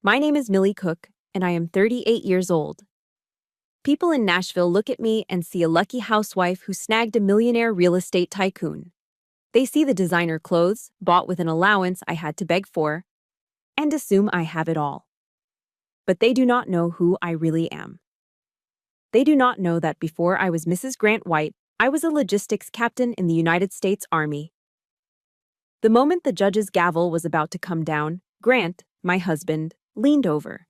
My name is Millie Cook, and I am 38 years old. People in Nashville look at me and see a lucky housewife who snagged a millionaire real estate tycoon. They see the designer clothes, bought with an allowance I had to beg for, and assume I have it all. But they do not know who I really am. They do not know that before I was Mrs. Grant White, I was a logistics captain in the United States Army. The moment the judge's gavel was about to come down, Grant, my husband, leaned over.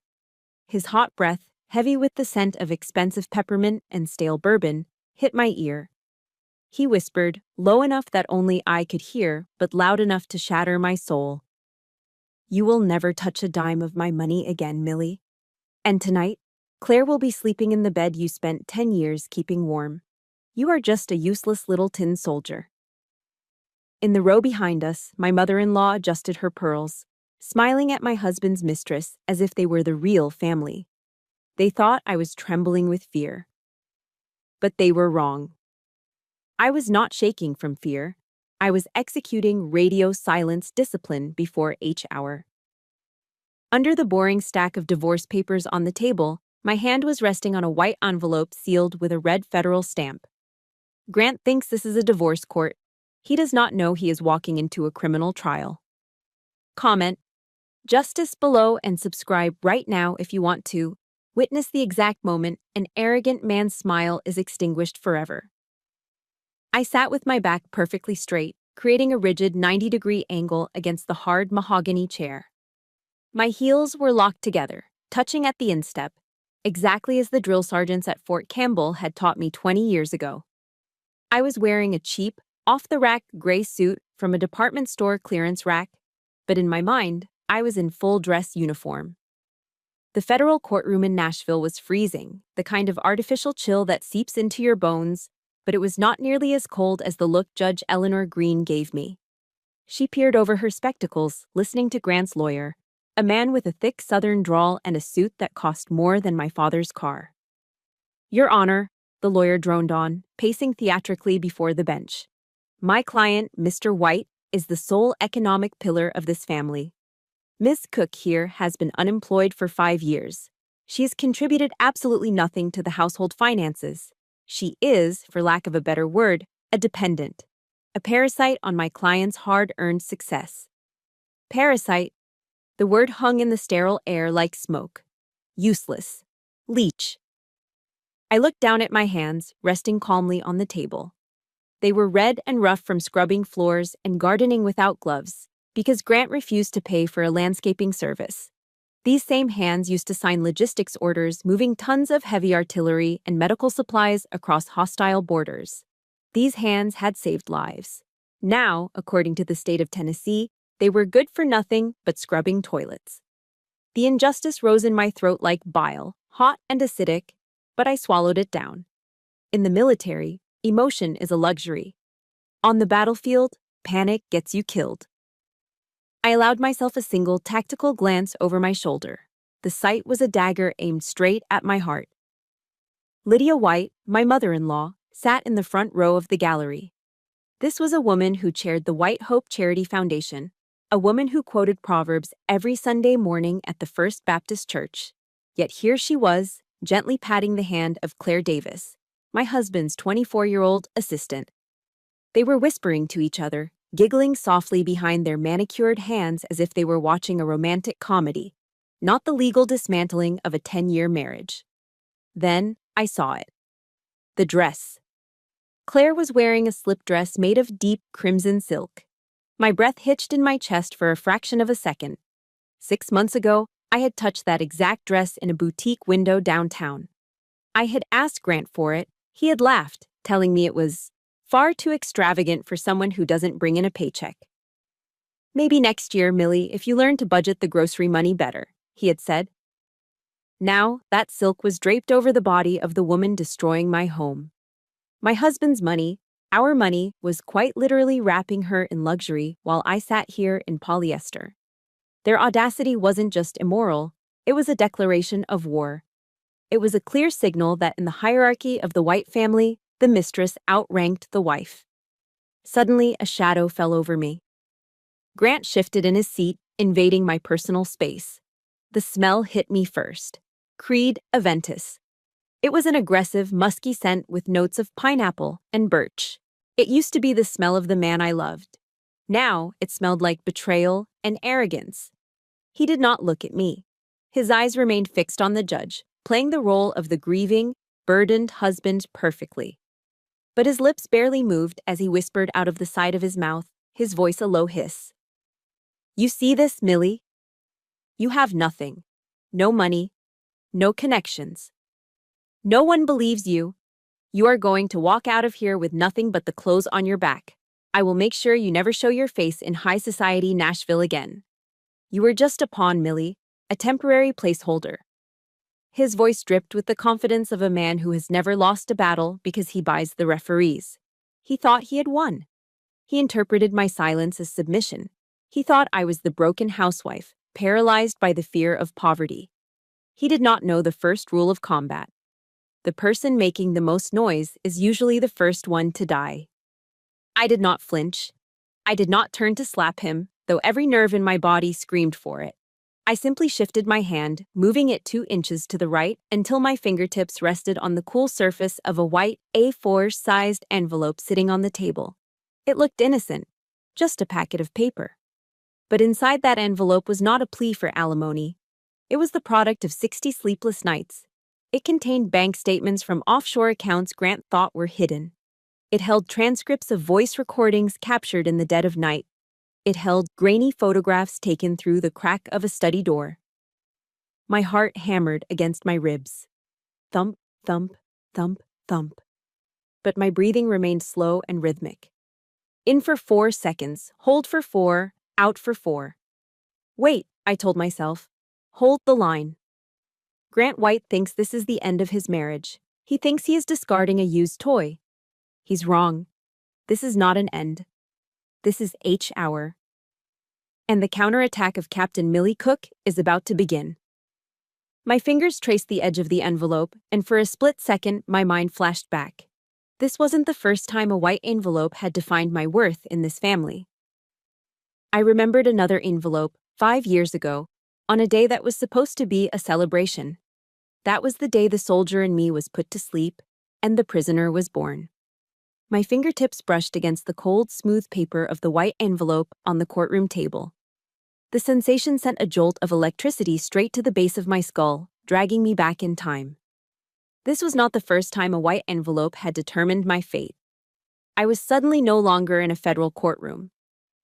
His hot breath, heavy with the scent of expensive peppermint and stale bourbon, hit my ear. He whispered, low enough that only I could hear, but loud enough to shatter my soul. "You will never touch a dime of my money again, Millie. And tonight, Claire will be sleeping in the bed you spent 10 years keeping warm. You are just a useless little tin soldier." In the row behind us, my mother-in-law adjusted her pearls, smiling at my husband's mistress as if they were the real family. They thought I was trembling with fear. But they were wrong. I was not shaking from fear. I was executing radio silence discipline before H hour. Under the boring stack of divorce papers on the table, my hand was resting on a white envelope sealed with a red federal stamp. Grant thinks this is a divorce court. He does not know he is walking into a criminal trial. Comment, justice below, and subscribe right now if you want to witness the exact moment an arrogant man's smile is extinguished forever. I sat with my back perfectly straight, creating a rigid 90-degree angle against the hard mahogany chair. My heels were locked together, touching at the instep, exactly as the drill sergeants at Fort Campbell had taught me 20 years ago. I was wearing a cheap, off-the-rack gray suit from a department store clearance rack, but in my mind, I was in full dress uniform. The federal courtroom in Nashville was freezing, the kind of artificial chill that seeps into your bones, but it was not nearly as cold as the look Judge Eleanor Green gave me. She peered over her spectacles, listening to Grant's lawyer, a man with a thick southern drawl and a suit that cost more than my father's car. "Your Honor," the lawyer droned on, pacing theatrically before the bench. "My client, Mr. White, is the sole economic pillar of this family. Miss Cook here has been unemployed for 5 years. She has contributed absolutely nothing to the household finances. She is, for lack of a better word, a dependent, a parasite on my client's hard-earned success." Parasite. The word hung in the sterile air like smoke. Useless. Leech. I looked down at my hands, resting calmly on the table. They were red and rough from scrubbing floors and gardening without gloves, because Grant refused to pay for a landscaping service. These same hands used to sign logistics orders moving tons of heavy artillery and medical supplies across hostile borders. These hands had saved lives. Now, according to the state of Tennessee, they were good for nothing but scrubbing toilets. The injustice rose in my throat like bile, hot and acidic, but I swallowed it down. In the military, emotion is a luxury. On the battlefield, panic gets you killed. I allowed myself a single tactical glance over my shoulder. The sight was a dagger aimed straight at my heart. Lydia White, my mother-in-law, sat in the front row of the gallery. This was a woman who chaired the White Hope Charity Foundation, a woman who quoted Proverbs every Sunday morning at the First Baptist Church. Yet here she was, gently patting the hand of Claire Davis, my husband's 24-year-old assistant. They were whispering to each other, giggling softly behind their manicured hands as if they were watching a romantic comedy, not the legal dismantling of a 10-year marriage. Then I saw it. The dress. Claire was wearing a slip dress made of deep crimson silk. My breath hitched in my chest for a fraction of a second. 6 months ago, I had touched that exact dress in a boutique window downtown. I had asked Grant for it. He had laughed, telling me it was far too extravagant for someone who doesn't bring in a paycheck. "Maybe next year, Millie, if you learn to budget the grocery money better," he had said. Now, that silk was draped over the body of the woman destroying my home. My husband's money, our money, was quite literally wrapping her in luxury while I sat here in polyester. Their audacity wasn't just immoral, it was a declaration of war. It was a clear signal that in the hierarchy of the White family, the mistress outranked the wife. Suddenly, a shadow fell over me. Grant shifted in his seat, invading my personal space. The smell hit me first. Creed Aventus. It was an aggressive, musky scent with notes of pineapple and birch. It used to be the smell of the man I loved. Now it smelled like betrayal and arrogance. He did not look at me. His eyes remained fixed on the judge, playing the role of the grieving, burdened husband perfectly. But his lips barely moved as he whispered out of the side of his mouth, his voice a low hiss. "You see this, Millie? You have nothing. No money. No connections. No one believes you. You are going to walk out of here with nothing but the clothes on your back. I will make sure you never show your face in high society Nashville again. You are just a pawn, Millie, a temporary placeholder." His voice dripped with the confidence of a man who has never lost a battle because he buys the referees. He thought he had won. He interpreted my silence as submission. He thought I was the broken housewife, paralyzed by the fear of poverty. He did not know the first rule of combat. The person making the most noise is usually the first one to die. I did not flinch. I did not turn to slap him, though every nerve in my body screamed for it. I simply shifted my hand, moving it 2 inches to the right until my fingertips rested on the cool surface of a white A4-sized envelope sitting on the table. It looked innocent, just a packet of paper. But inside that envelope was not a plea for alimony. It was the product of 60 sleepless nights. It contained bank statements from offshore accounts Grant thought were hidden. It held transcripts of voice recordings captured in the dead of night. It held grainy photographs taken through the crack of a study door. My heart hammered against my ribs. Thump, thump, thump, thump. But my breathing remained slow and rhythmic. In for 4 seconds, hold for 4, out for 4. Wait, I told myself. Hold the line. Grant White thinks this is the end of his marriage. He thinks he is discarding a used toy. He's wrong. This is not an end. This is H hour. And the counterattack of Captain Millie Cook is about to begin. My fingers traced the edge of the envelope, and for a split second, my mind flashed back. This wasn't the first time a white envelope had defined my worth in this family. I remembered another envelope, 5 years ago, on a day that was supposed to be a celebration. That was the day the soldier in me was put to sleep, and the prisoner was born. My fingertips brushed against the cold, smooth paper of the white envelope on the courtroom table. The sensation sent a jolt of electricity straight to the base of my skull, dragging me back in time. This was not the first time a white envelope had determined my fate. I was suddenly no longer in a federal courtroom.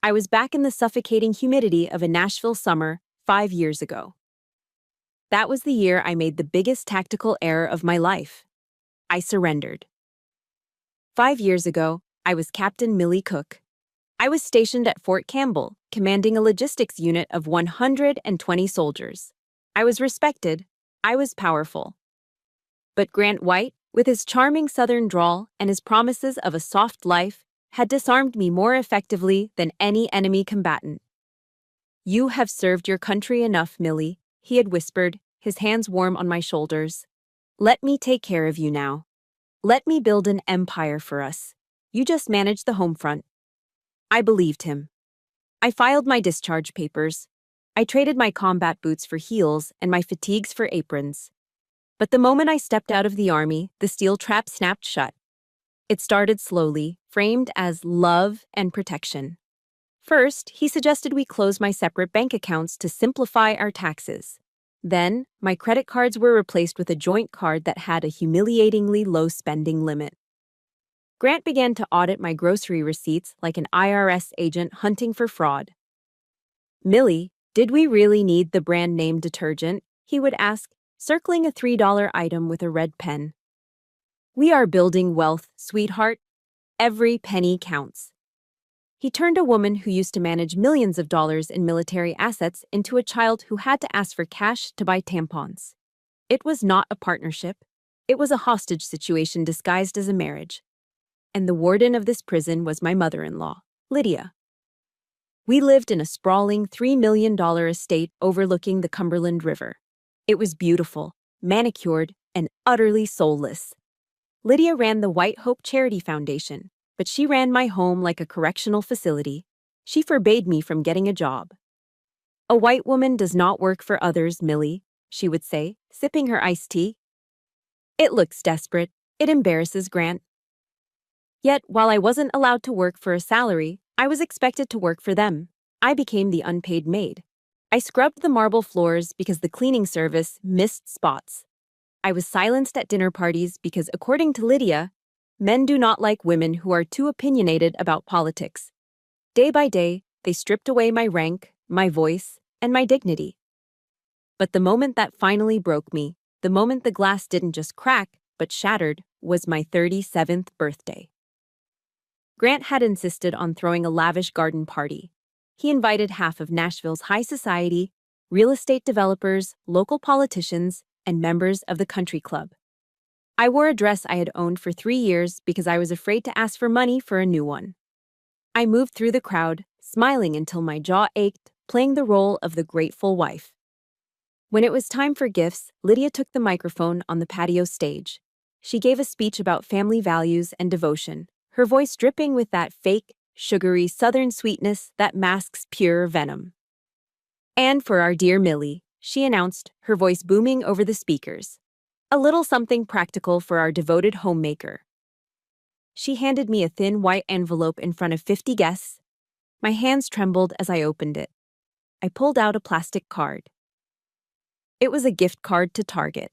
I was back in the suffocating humidity of a Nashville summer 5 years ago. That was the year I made the biggest tactical error of my life. I surrendered. 5 years ago, I was Captain Millie Cook. I was stationed at Fort Campbell, commanding a logistics unit of 120 soldiers. I was respected. I was powerful. But Grant White, with his charming southern drawl and his promises of a soft life, had disarmed me more effectively than any enemy combatant. "You have served your country enough, Millie," he had whispered, his hands warm on my shoulders. "Let me take care of you now. Let me build an empire for us. You just manage the home front." I believed him. I filed my discharge papers. I traded my combat boots for heels and my fatigues for aprons. But the moment I stepped out of the army, the steel trap snapped shut. It started slowly, framed as love and protection. First, he suggested we close my separate bank accounts to simplify our taxes. Then, my credit cards were replaced with a joint card that had a humiliatingly low spending limit. Grant began to audit my grocery receipts like an IRS agent hunting for fraud. "Millie, did we really need the brand name detergent?" he would ask, circling a $3 item with a red pen. "We are building wealth, sweetheart. Every penny counts." He turned a woman who used to manage millions of dollars in military assets into a child who had to ask for cash to buy tampons. It was not a partnership. It was a hostage situation disguised as a marriage. And the warden of this prison was my mother-in-law, Lydia. We lived in a sprawling $3 million estate overlooking the Cumberland River. It was beautiful, manicured, and utterly soulless. Lydia ran the White Hope Charity Foundation, but she ran my home like a correctional facility. She forbade me from getting a job. A white woman does not work for others, Millie, she would say, sipping her iced tea. It looks desperate. It embarrasses Grant. Yet, while I wasn't allowed to work for a salary, I was expected to work for them. I became the unpaid maid. I scrubbed the marble floors because the cleaning service missed spots. I was silenced at dinner parties because, according to Lydia, men do not like women who are too opinionated about politics. Day by day, they stripped away my rank, my voice, and my dignity. But the moment that finally broke me, the moment the glass didn't just crack, but shattered, was my 37th birthday. Grant had insisted on throwing a lavish garden party. He invited half of Nashville's high society, real estate developers, local politicians, and members of the country club. I wore a dress I had owned for 3 years because I was afraid to ask for money for a new one. I moved through the crowd, smiling until my jaw ached, playing the role of the grateful wife. When it was time for gifts, Lydia took the microphone on the patio stage. She gave a speech about family values and devotion, her voice dripping with that fake, sugary southern sweetness that masks pure venom. And for our dear Millie, she announced, her voice booming over the speakers. A little something practical for our devoted homemaker. She handed me a thin white envelope in front of 50 guests. My hands trembled as I opened it. I pulled out a plastic card. It was a gift card to Target.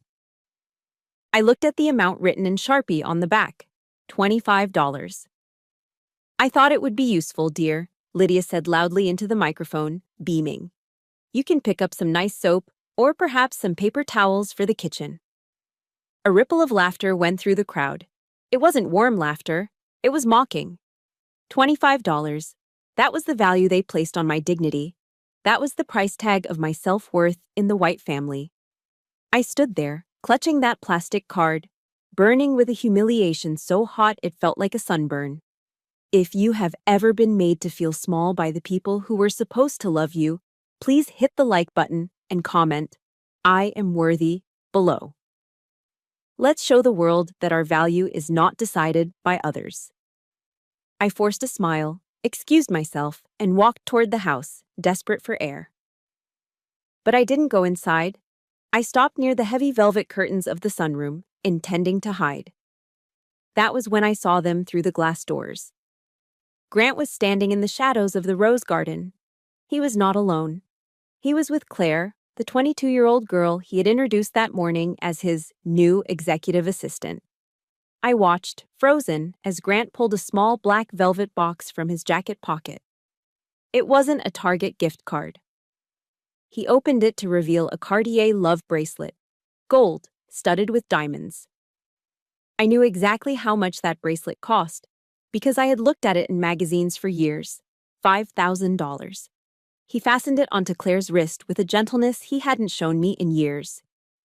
I looked at the amount written in Sharpie on the back. $25. I thought it would be useful, dear, Lydia said loudly into the microphone, beaming. You can pick up some nice soap, or perhaps some paper towels for the kitchen. A ripple of laughter went through the crowd. It wasn't warm laughter, it was mocking. $25. That was the value they placed on my dignity. That was the price tag of my self-worth in the white family. I stood there, clutching that plastic card, burning with a humiliation so hot it felt like a sunburn. If you have ever been made to feel small by the people who were supposed to love you, please hit the like button and comment, "I am worthy," below. Let's show the world that our value is not decided by others. I forced a smile, excused myself, and walked toward the house, desperate for air. But I didn't go inside. I stopped near the heavy velvet curtains of the sunroom, intending to hide. That was when I saw them through the glass doors. Grant was standing in the shadows of the rose garden. He was not alone. He was with Claire, the 22-year-old girl he had introduced that morning as his new executive assistant. I watched, frozen, as Grant pulled a small black velvet box from his jacket pocket. It wasn't a Target gift card. He opened it to reveal a Cartier love bracelet, gold, studded with diamonds. I knew exactly how much that bracelet cost, because I had looked at it in magazines for years. $5,000. He fastened it onto Claire's wrist with a gentleness he hadn't shown me in years.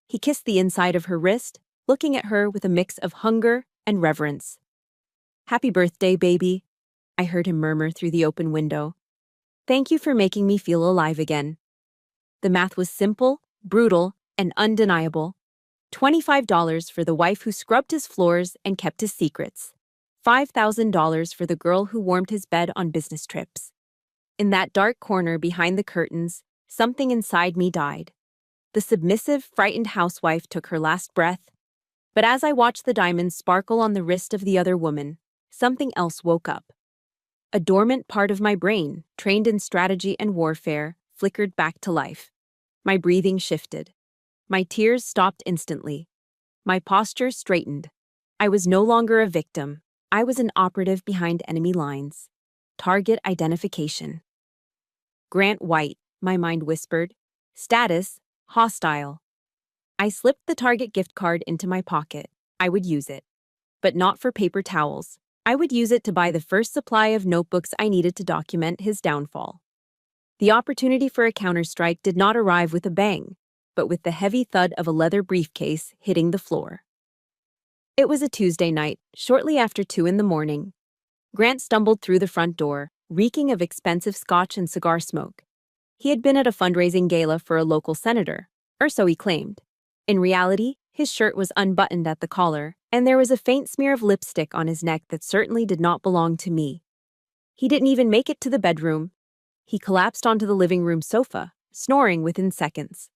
He kissed the inside of her wrist, looking at her with a mix of hunger and reverence. "Happy birthday, baby," I heard him murmur through the open window. "Thank you for making me feel alive again." The math was simple, brutal, and undeniable. $25 for the wife who scrubbed his floors and kept his secrets. $5,000 for the girl who warmed his bed on business trips. In that dark corner behind the curtains, something inside me died. The submissive, frightened housewife took her last breath. But as I watched the diamonds sparkle on the wrist of the other woman, something else woke up. A dormant part of my brain, trained in strategy and warfare, flickered back to life. My breathing shifted. My tears stopped instantly. My posture straightened. I was no longer a victim. I was an operative behind enemy lines. Target identification. Grant White, my mind whispered. Status, hostile. I slipped the Target gift card into my pocket. I would use it. But not for paper towels. I would use it to buy the first supply of notebooks I needed to document his downfall. The opportunity for a counterstrike did not arrive with a bang, but with the heavy thud of a leather briefcase hitting the floor. It was a Tuesday night, shortly after 2 a.m. Grant stumbled through the front door, reeking of expensive scotch and cigar smoke. He had been at a fundraising gala for a local senator, or so he claimed. In reality, his shirt was unbuttoned at the collar, and there was a faint smear of lipstick on his neck that certainly did not belong to me. He didn't even make it to the bedroom. He collapsed onto the living room sofa, snoring within seconds.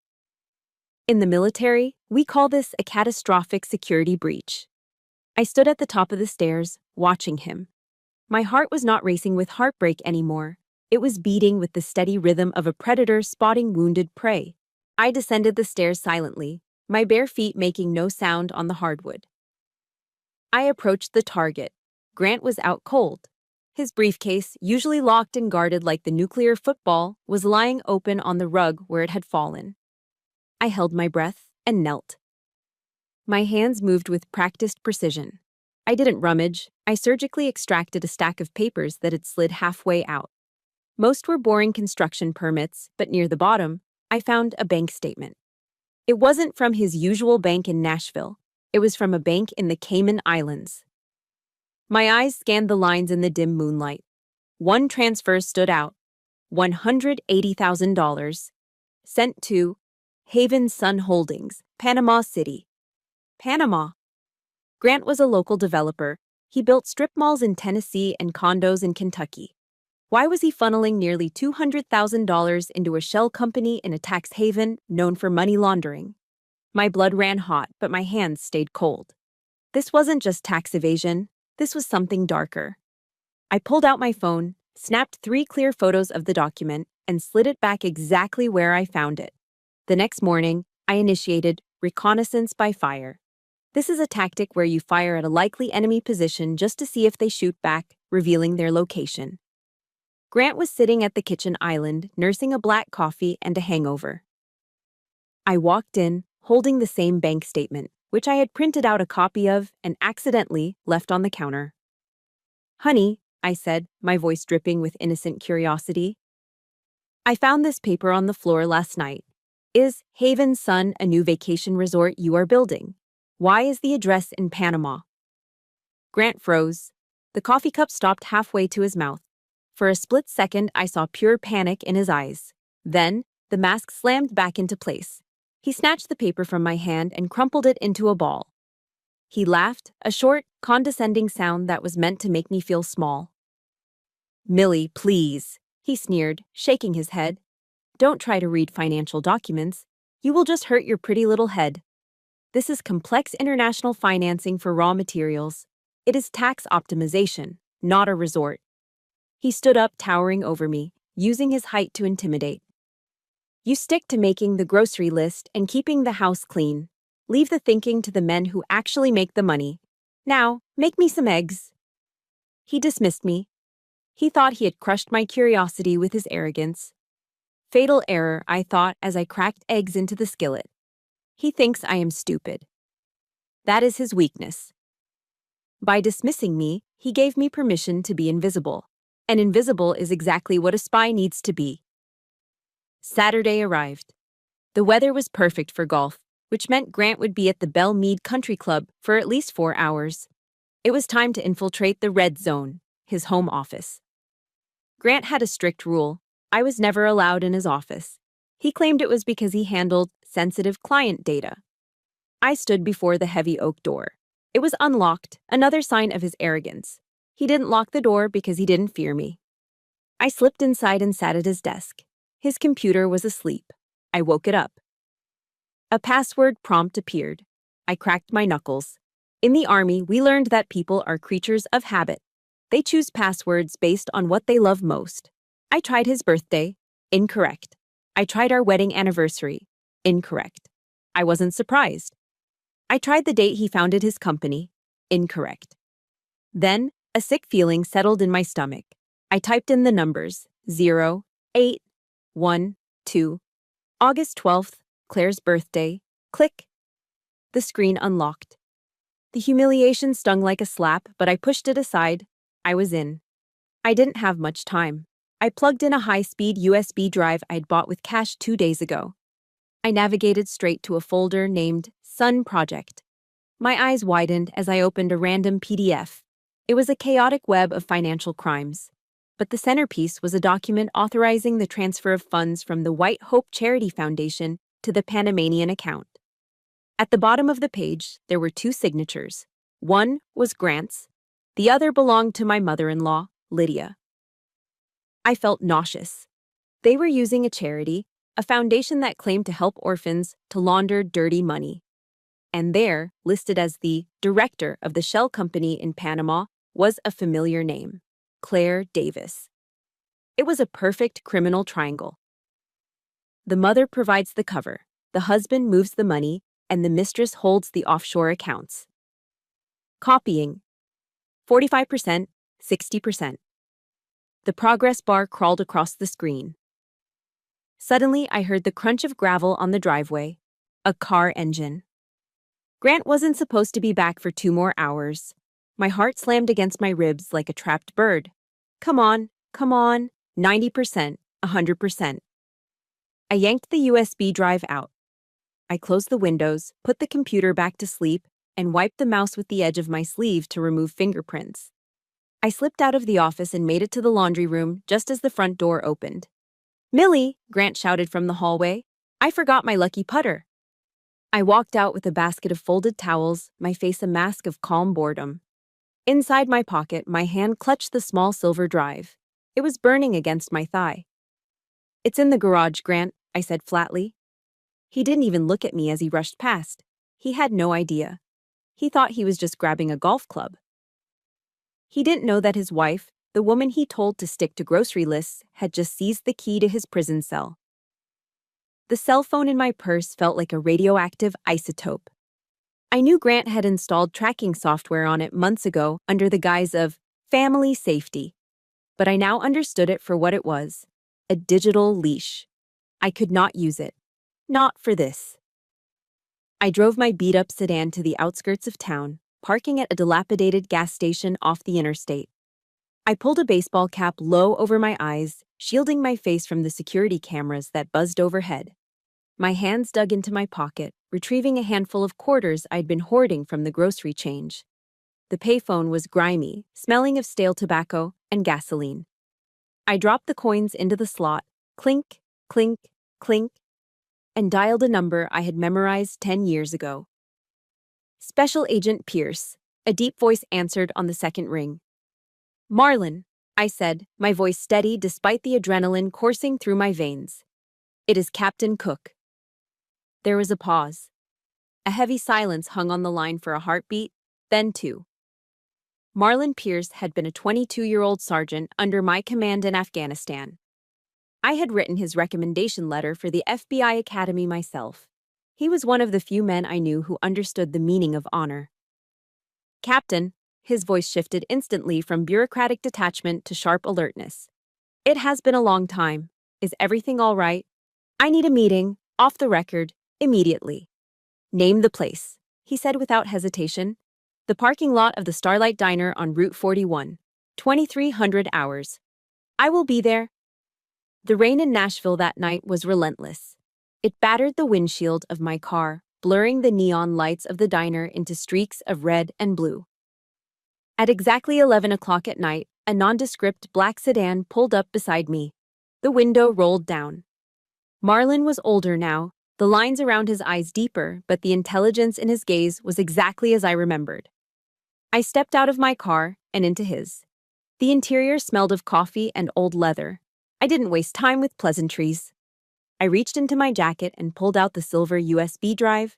In the military, we call this a catastrophic security breach. I stood at the top of the stairs, watching him. My heart was not racing with heartbreak anymore. It was beating with the steady rhythm of a predator spotting wounded prey. I descended the stairs silently, my bare feet making no sound on the hardwood. I approached the target. Grant was out cold. His briefcase, usually locked and guarded like the nuclear football, was lying open on the rug where it had fallen. I held my breath and knelt. My hands moved with practiced precision. I didn't rummage. I surgically extracted a stack of papers that had slid halfway out. Most were boring construction permits, but near the bottom, I found a bank statement. It wasn't from his usual bank in Nashville. It was from a bank in the Cayman Islands. My eyes scanned the lines in the dim moonlight. One transfer stood out. $180,000. Sent to Haven Sun Holdings, Panama City. Panama. Grant was a local developer. He built strip malls in Tennessee and condos in Kentucky. Why was he funneling nearly $200,000 into a shell company in a tax haven known for money laundering? My blood ran hot, but my hands stayed cold. This wasn't just tax evasion. This was something darker. I pulled out my phone, snapped 3 clear photos of the document, and slid it back exactly where I found it. The next morning, I initiated reconnaissance by fire. This is a tactic where you fire at a likely enemy position just to see if they shoot back, revealing their location. Grant was sitting at the kitchen island, nursing a black coffee and a hangover. I walked in, holding the same bank statement, which I had printed out a copy of and accidentally left on the counter. "Honey," I said, my voice dripping with innocent curiosity. "I found this paper on the floor last night. Is Haven Sun a new vacation resort you are building? Why is the address in Panama?" Grant froze. The coffee cup stopped halfway to his mouth. For a split second, I saw pure panic in his eyes. Then, the mask slammed back into place. He snatched the paper from my hand and crumpled it into a ball. He laughed, a short, condescending sound that was meant to make me feel small. "Millie, please," he sneered, shaking his head. "Don't try to read financial documents. You will just hurt your pretty little head. This is complex international financing for raw materials. It is tax optimization, not a resort." He stood up, towering over me, using his height to intimidate. "You stick to making the grocery list and keeping the house clean. Leave the thinking to the men who actually make the money. Now, make me some eggs." He dismissed me. He thought he had crushed my curiosity with his arrogance. Fatal error, I thought as I cracked eggs into the skillet. He thinks I am stupid. That is his weakness. By dismissing me, he gave me permission to be invisible. And invisible is exactly what a spy needs to be. Saturday arrived. The weather was perfect for golf, which meant Grant would be at the Belle Meade Country Club for at least 4 hours. It was time to infiltrate the red zone, his home office. Grant had a strict rule. I was never allowed in his office. He claimed it was because he handled sensitive client data. I stood before the heavy oak door. It was unlocked, another sign of his arrogance. He didn't lock the door because he didn't fear me. I slipped inside and sat at his desk. His computer was asleep. I woke it up. A password prompt appeared. I cracked my knuckles. In the Army, we learned that people are creatures of habit. They choose passwords based on what they love most. I tried his birthday. Incorrect. I tried our wedding anniversary. Incorrect. I wasn't surprised. I tried the date he founded his company. Incorrect. Then, a sick feeling settled in my stomach. I typed in the numbers 0, 8, 1, 2. August 12th, Claire's birthday. Click. The screen unlocked. The humiliation stung like a slap, but I pushed it aside. I was in. I didn't have much time. I plugged in a high-speed USB drive I'd bought with cash 2 days ago. I navigated straight to a folder named Sun Project. My eyes widened as I opened a random PDF. It was a chaotic web of financial crimes. But the centerpiece was a document authorizing the transfer of funds from the White Hope Charity Foundation to the Panamanian account. At the bottom of the page, there were 2 signatures. One was Grant's. The other belonged to my mother-in-law, Lydia. I felt nauseous. They were using a charity, a foundation that claimed to help orphans to launder dirty money. And there, listed as the director of the shell company in Panama, was a familiar name, Claire Davis. It was a perfect criminal triangle. The mother provides the cover, the husband moves the money, and the mistress holds the offshore accounts. Copying. 45%, 60%. The progress bar crawled across the screen. Suddenly, I heard the crunch of gravel on the driveway. A car engine. Grant wasn't supposed to be back for 2 more hours. My heart slammed against my ribs like a trapped bird. Come on, 90%, 100%. I yanked the USB drive out. I closed the windows, put the computer back to sleep, and wiped the mouse with the edge of my sleeve to remove fingerprints. I slipped out of the office and made it to the laundry room just as the front door opened. "Millie," Grant shouted from the hallway, "I forgot my lucky putter." I walked out with a basket of folded towels, my face a mask of calm boredom. Inside my pocket, my hand clutched the small silver drive. It was burning against my thigh. "It's in the garage, Grant," I said flatly. He didn't even look at me as he rushed past. He had no idea. He thought he was just grabbing a golf club. He didn't know that his wife, the woman he told to stick to grocery lists, had just seized the key to his prison cell. The cell phone in my purse felt like a radioactive isotope. I knew Grant had installed tracking software on it months ago under the guise of family safety, but I now understood it for what it was, a digital leash. I could not use it. Not for this. I drove my beat-up sedan to the outskirts of town, parking at a dilapidated gas station off the interstate. I pulled a baseball cap low over my eyes, shielding my face from the security cameras that buzzed overhead. My hands dug into my pocket, retrieving a handful of quarters I'd been hoarding from the grocery change. The payphone was grimy, smelling of stale tobacco and gasoline. I dropped the coins into the slot, clink, clink, clink, and dialed a number I had memorized 10 years ago. "Special Agent Pierce," a deep voice answered on the second ring. "Marlon," I said, my voice steady despite the adrenaline coursing through my veins. "It is Captain Cook." There was a pause. A heavy silence hung on the line for a heartbeat, then 2. Marlon Pierce had been a 22-year-old sergeant under my command in Afghanistan. I had written his recommendation letter for the FBI Academy myself. He was one of the few men I knew who understood the meaning of honor. "Captain," his voice shifted instantly from bureaucratic detachment to sharp alertness. "It has been a long time. Is everything all right? I need a meeting, off the record, immediately." "Name the place," he said without hesitation. "The parking lot of the Starlight Diner on Route 41, 2300 hours. I will be there." The rain in Nashville that night was relentless. It battered the windshield of my car, blurring the neon lights of the diner into streaks of red and blue. At exactly 11 o'clock at night, a nondescript black sedan pulled up beside me. The window rolled down. Marlon was older now, the lines around his eyes deeper, but the intelligence in his gaze was exactly as I remembered. I stepped out of my car and into his. The interior smelled of coffee and old leather. I didn't waste time with pleasantries. I reached into my jacket and pulled out the silver USB drive.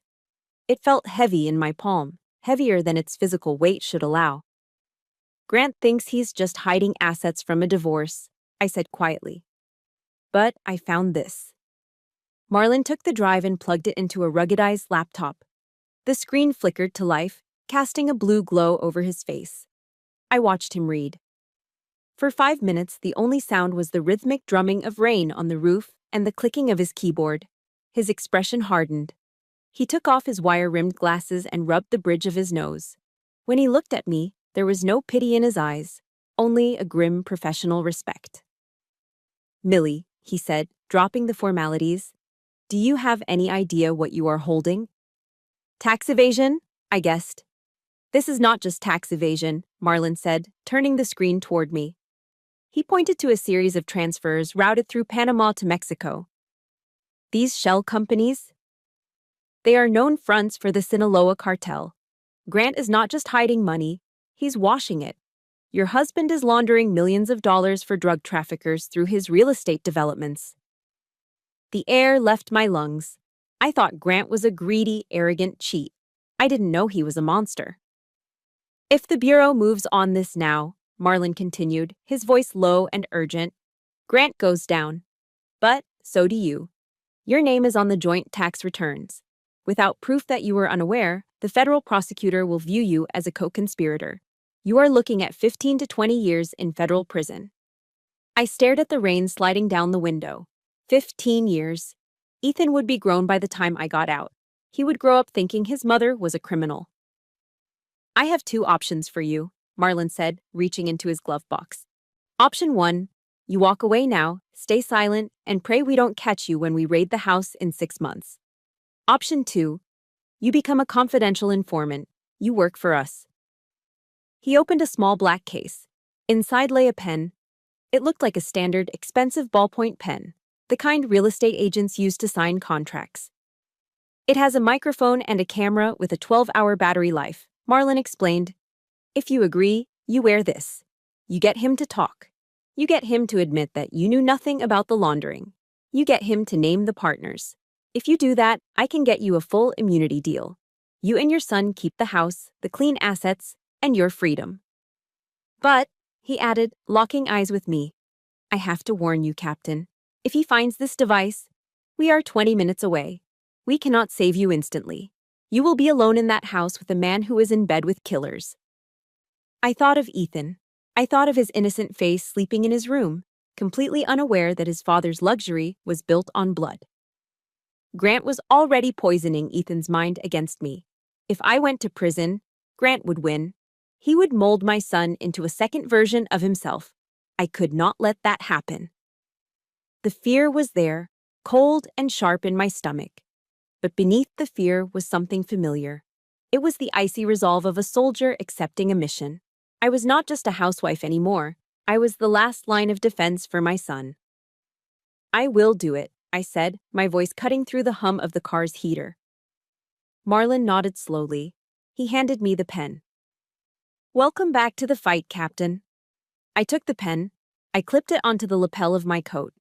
It felt heavy in my palm, heavier than its physical weight should allow. "Grant thinks he's just hiding assets from a divorce," I said quietly. But I found this. Marlon took the drive and plugged it into a ruggedized laptop. The screen flickered to life, casting a blue glow over his face. I watched him read. For 5 minutes, the only sound was the rhythmic drumming of rain on the roof and the clicking of his keyboard. His expression hardened. He took off his wire-rimmed glasses and rubbed the bridge of his nose. When he looked at me, there was no pity in his eyes, only a grim professional respect. "Millie," he said, dropping the formalities, "do you have any idea what you are holding?" "Tax evasion?" I guessed. "This is not just tax evasion," Marlon said, turning the screen toward me. He pointed to a series of transfers routed through Panama to Mexico. "These shell companies? They are known fronts for the Sinaloa cartel. Grant is not just hiding money, he's washing it. Your husband is laundering millions of dollars for drug traffickers through his real estate developments." The air left my lungs. I thought Grant was a greedy, arrogant cheat. I didn't know he was a monster. If the Bureau moves on this now, Marlin continued, his voice low and urgent, Grant goes down. But so do you. Your name is on the joint tax returns. Without proof that you were unaware, the federal prosecutor will view you as a co-conspirator. You are looking at 15 to 20 years in federal prison. I stared at the rain sliding down the window. 15 years. Ethan would be grown by the time I got out. He would grow up thinking his mother was a criminal. I have two options for you, Marlin said, reaching into his glove box. Option 1, you walk away now, stay silent, and pray we don't catch you when we raid the house in 6 months. Option 2, you become a confidential informant. You work for us. He opened a small black case. Inside lay a pen. It looked like a standard, expensive ballpoint pen, the kind real estate agents use to sign contracts. It has a microphone and a camera with a 12-hour battery life, Marlin explained. If you agree, you wear this. You get him to talk. You get him to admit that you knew nothing about the laundering. You get him to name the partners. If you do that, I can get you a full immunity deal. You and your son keep the house, the clean assets, and your freedom. But, he added, locking eyes with me, I have to warn you, Captain. If he finds this device, we are 20 minutes away. We cannot save you instantly. You will be alone in that house with a man who is in bed with killers. I thought of Ethan. I thought of his innocent face sleeping in his room, completely unaware that his father's luxury was built on blood. Grant was already poisoning Ethan's mind against me. If I went to prison, Grant would win. He would mold my son into a second version of himself. I could not let that happen. The fear was there, cold and sharp in my stomach. But beneath the fear was something familiar. It was the icy resolve of a soldier accepting a mission. I was not just a housewife anymore. I was the last line of defense for my son. I will do it, I said, my voice cutting through the hum of the car's heater. Marlin nodded slowly. He handed me the pen. Welcome back to the fight, Captain. I took the pen. I clipped it onto the lapel of my coat.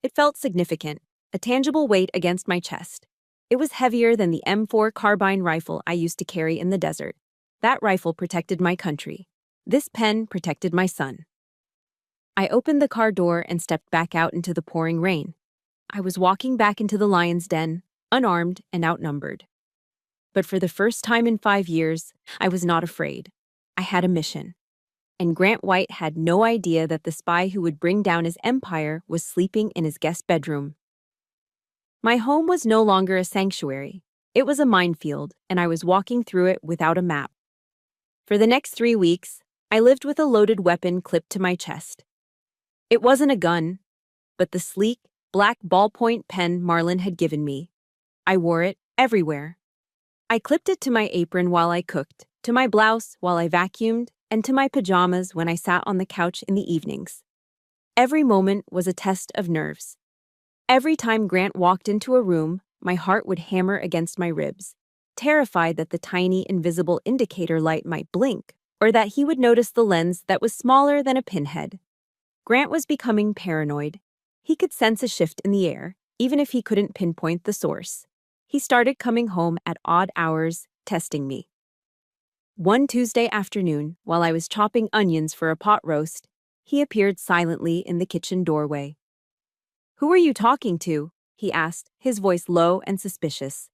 It felt significant, a tangible weight against my chest. It was heavier than the M4 carbine rifle I used to carry in the desert. That rifle protected my country. This pen protected my son. I opened the car door and stepped back out into the pouring rain. I was walking back into the lion's den, unarmed and outnumbered. But for the first time in 5 years, I was not afraid. I had a mission. And Grant White had no idea that the spy who would bring down his empire was sleeping in his guest bedroom. My home was no longer a sanctuary. It was a minefield, and I was walking through it without a map. For the next 3 weeks, I lived with a loaded weapon clipped to my chest. It wasn't a gun, but the sleek, black ballpoint pen Marlin had given me. I wore it everywhere. I clipped it to my apron while I cooked, to my blouse while I vacuumed, and to my pajamas when I sat on the couch in the evenings. Every moment was a test of nerves. Every time Grant walked into a room, my heart would hammer against my ribs, terrified that the tiny invisible indicator light might blink, or that he would notice the lens that was smaller than a pinhead. Grant was becoming paranoid. He could sense a shift in the air, even if he couldn't pinpoint the source. He started coming home at odd hours, testing me. One Tuesday afternoon, while I was chopping onions for a pot roast, he appeared silently in the kitchen doorway. "Who are you talking to?" he asked, his voice low and suspicious.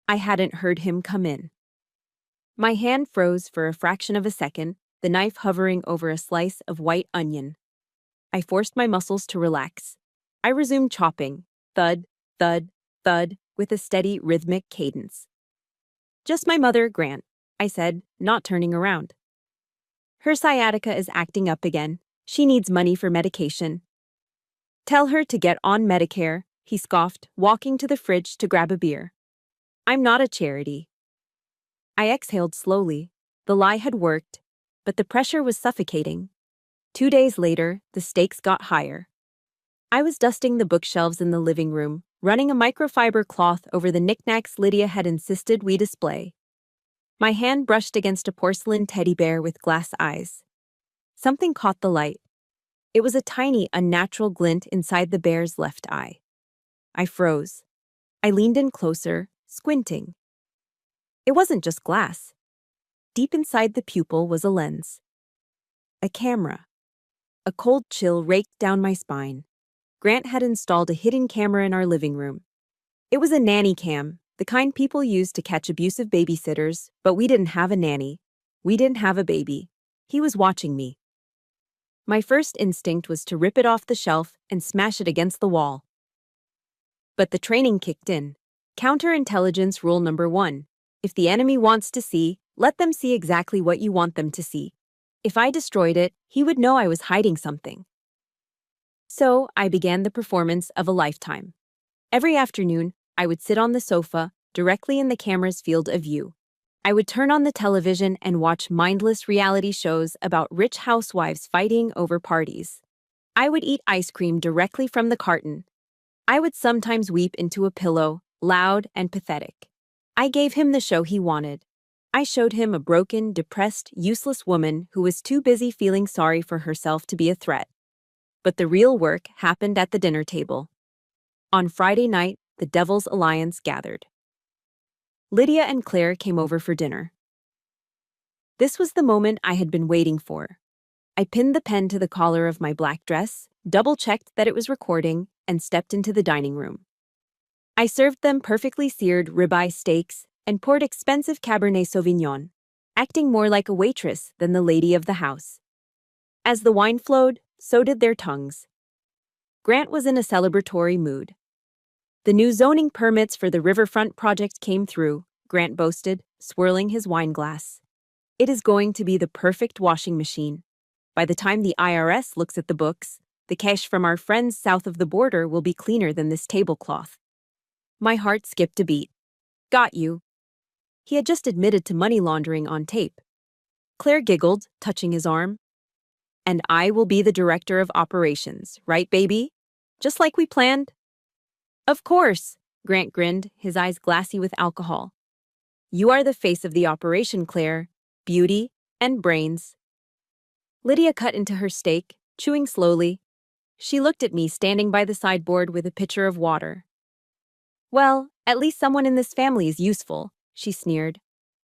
I hadn't heard him come in. My hand froze for a fraction of a second, the knife hovering over a slice of white onion. I forced my muscles to relax. I resumed chopping, thud, thud, thud, with a steady rhythmic cadence. "Just my mother, Grant," I said, not turning around. "Her sciatica is acting up again. She needs money for medication." "Tell her to get on Medicare," he scoffed, walking to the fridge to grab a beer. "I'm not a charity." I exhaled slowly. The lie had worked, but the pressure was suffocating. 2 days later, the stakes got higher. I was dusting the bookshelves in the living room, running a microfiber cloth over the knickknacks Lydia had insisted we display. My hand brushed against a porcelain teddy bear with glass eyes. Something caught the light. It was a tiny, unnatural glint inside the bear's left eye. I froze. I leaned in closer, squinting. It wasn't just glass. Deep inside the pupil was a lens. A camera. A cold chill raked down my spine. Grant had installed a hidden camera in our living room. It was a nanny cam, the kind people use to catch abusive babysitters, but we didn't have a nanny. We didn't have a baby. He was watching me. My first instinct was to rip it off the shelf and smash it against the wall. But the training kicked in. Counterintelligence rule number 1. If the enemy wants to see, let them see exactly what you want them to see. If I destroyed it, he would know I was hiding something. So I began the performance of a lifetime. Every afternoon, I would sit on the sofa, directly in the camera's field of view. I would turn on the television and watch mindless reality shows about rich housewives fighting over parties. I would eat ice cream directly from the carton. I would sometimes weep into a pillow, loud and pathetic. I gave him the show he wanted. I showed him a broken, depressed, useless woman who was too busy feeling sorry for herself to be a threat. But the real work happened at the dinner table. On Friday night, the Devil's Alliance gathered. Lydia and Claire came over for dinner. This was the moment I had been waiting for. I pinned the pen to the collar of my black dress, double-checked that it was recording, and stepped into the dining room. I served them perfectly seared ribeye steaks and poured expensive Cabernet Sauvignon, acting more like a waitress than the lady of the house. As the wine flowed, so did their tongues. Grant was in a celebratory mood. The new zoning permits for the riverfront project came through, Grant boasted, swirling his wine glass. It is going to be the perfect washing machine. By the time the IRS looks at the books, the cash from our friends south of the border will be cleaner than this tablecloth. My heart skipped a beat. Got you. He had just admitted to money laundering on tape. Claire giggled, touching his arm. And I will be the director of operations, right, baby? Just like we planned? Of course, Grant grinned, his eyes glassy with alcohol. You are the face of the operation, Claire. Beauty and brains. Lydia cut into her steak, chewing slowly. She looked at me standing by the sideboard with a pitcher of water. Well, at least someone in this family is useful, she sneered.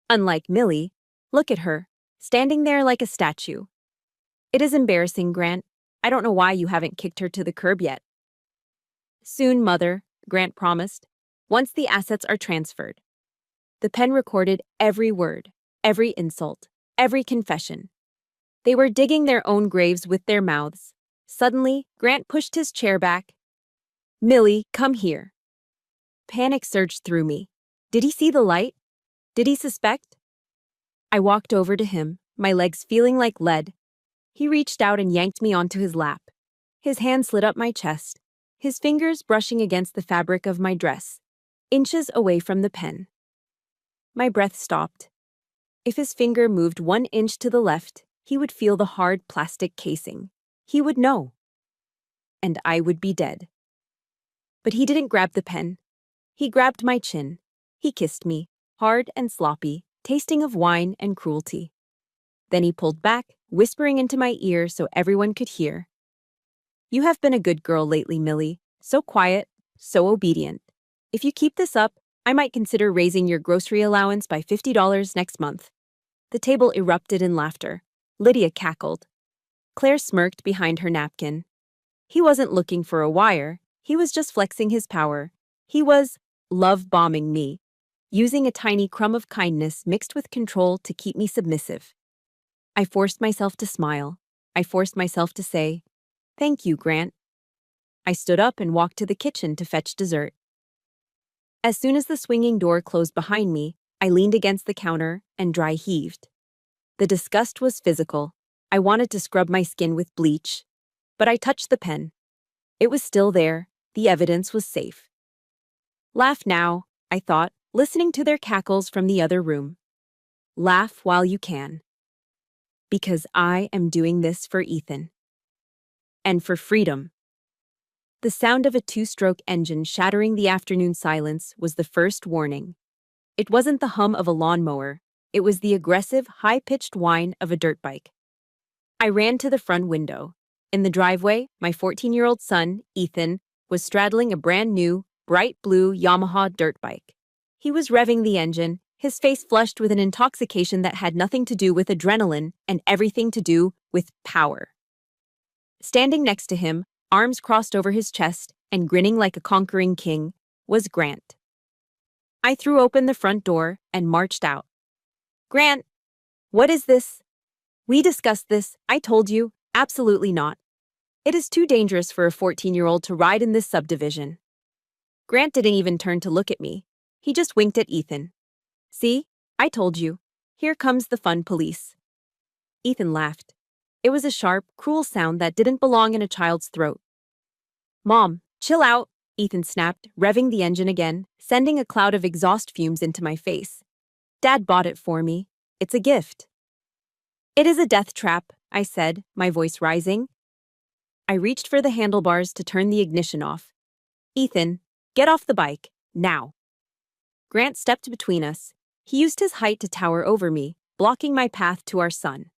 Unlike Millie, look at her, standing there like a statue. It is embarrassing, Grant. I don't know why you haven't kicked her to the curb yet. Soon, Mother, Grant promised, once the assets are transferred. The pen recorded every word, every insult, every confession. They were digging their own graves with their mouths. Suddenly, Grant pushed his chair back. Millie, come here. Panic surged through me. Did he see the light? Did he suspect? I walked over to him, my legs feeling like lead. He reached out and yanked me onto his lap. His hand slid up my chest, his fingers brushing against the fabric of my dress, inches away from the pen. My breath stopped. If his finger moved 1 inch to the left, he would feel the hard plastic casing. He would know. And I would be dead. But he didn't grab the pen. He grabbed my chin. He kissed me, hard and sloppy, tasting of wine and cruelty. Then he pulled back, whispering into my ear so everyone could hear. You have been a good girl lately, Millie. So quiet, so obedient. If you keep this up, I might consider raising your grocery allowance by $50 next month. The table erupted in laughter. Lydia cackled. Claire smirked behind her napkin. He wasn't looking for a wire. He was just flexing his power. He was love-bombing me, using a tiny crumb of kindness mixed with control to keep me submissive. I forced myself to smile. I forced myself to say, "Thank you, Grant." I stood up and walked to the kitchen to fetch dessert. As soon as the swinging door closed behind me, I leaned against the counter and dry heaved. The disgust was physical. I wanted to scrub my skin with bleach, but I touched the pen. It was still there. The evidence was safe. Laugh now, I thought, listening to their cackles from the other room. Laugh while you can. Because I am doing this for Ethan. And for freedom. The sound of a 2-stroke engine shattering the afternoon silence was the first warning. It wasn't the hum of a lawnmower. It was the aggressive, high-pitched whine of a dirt bike. I ran to the front window. In the driveway, my 14-year-old son, Ethan, was straddling a brand-new, bright blue Yamaha dirt bike. He was revving the engine, his face flushed with an intoxication that had nothing to do with adrenaline and everything to do with power. Standing next to him, arms crossed over his chest and grinning like a conquering king, was Grant. I threw open the front door and marched out. "Grant, what is this?" "We discussed this, I told you, absolutely not. It is too dangerous for a 14-year-old to ride in this subdivision." Grant didn't even turn to look at me. He just winked at Ethan. "See, I told you. Here comes the fun police." Ethan laughed. It was a sharp, cruel sound that didn't belong in a child's throat. "Mom, chill out," Ethan snapped, revving the engine again, sending a cloud of exhaust fumes into my face. "Dad bought it for me. It's a gift." "It is a death trap," I said, my voice rising. I reached for the handlebars to turn the ignition off. "Ethan, get off the bike, now." Grant stepped between us. He used his height to tower over me, blocking my path to our son.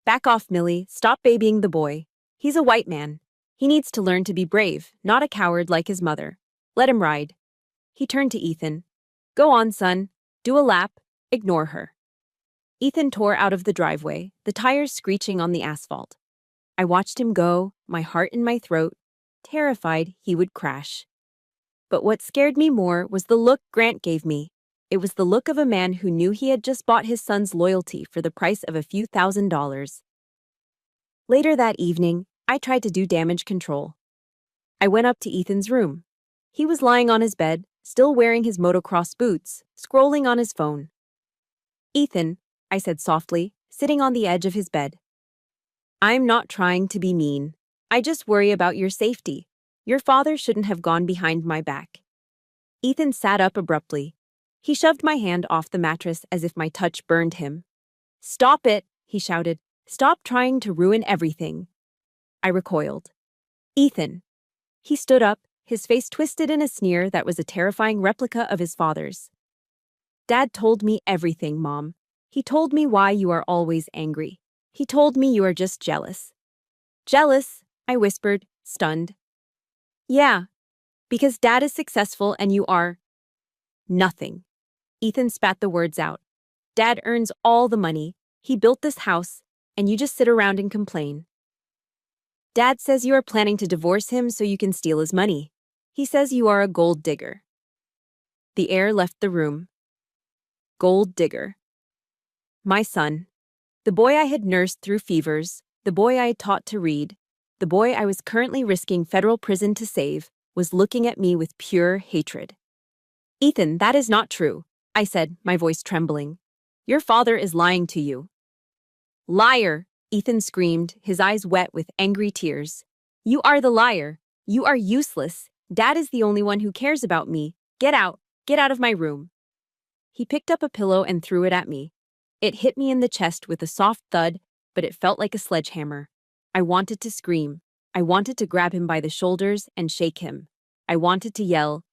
"Back off, Millie. Stop babying the boy. He's a white man. He needs to learn to be brave, not a coward like his mother. Let him ride." He turned to Ethan. "Go on, son. Do a lap. Ignore her." Ethan tore out of the driveway, the tires screeching on the asphalt. I watched him go, my heart in my throat, terrified he would crash. But what scared me more was the look Grant gave me. It was the look of a man who knew he had just bought his son's loyalty for the price of a few $1,000s. Later that evening, I tried to do damage control. I went up to Ethan's room. He was lying on his bed, still wearing his motocross boots, scrolling on his phone. "Ethan," I said softly, sitting on the edge of his bed. "I'm not trying to be mean. I just worry about your safety. Your father shouldn't have gone behind my back." Ethan sat up abruptly. He shoved my hand off the mattress as if my touch burned him. "Stop it," he shouted. "Stop trying to ruin everything." I recoiled. "Ethan." He stood up, his face twisted in a sneer that was a terrifying replica of his father's. "Dad told me everything, Mom. He told me why you are always angry. He told me you are just jealous." "Jealous?" I whispered, stunned. "Yeah, because Dad is successful and you are nothing." Ethan spat the words out. "Dad earns all the money. He built this house, and you just sit around and complain. Dad says you are planning to divorce him so you can steal his money. He says you are a gold digger." The air left the room. Gold digger. My son. The boy I had nursed through fevers, the boy I had taught to read, the boy I was currently risking federal prison to save, was looking at me with pure hatred. "Ethan, that is not true," I said, my voice trembling. "Your father is lying to you." "Liar!" Ethan screamed, his eyes wet with angry tears. "You are the liar. You are useless. Dad is the only one who cares about me. Get out. Get out of my room." He picked up a pillow and threw it at me. It hit me in the chest with a soft thud, but it felt like a sledgehammer. I wanted to scream. I wanted to grab him by the shoulders and shake him. I wanted to yell,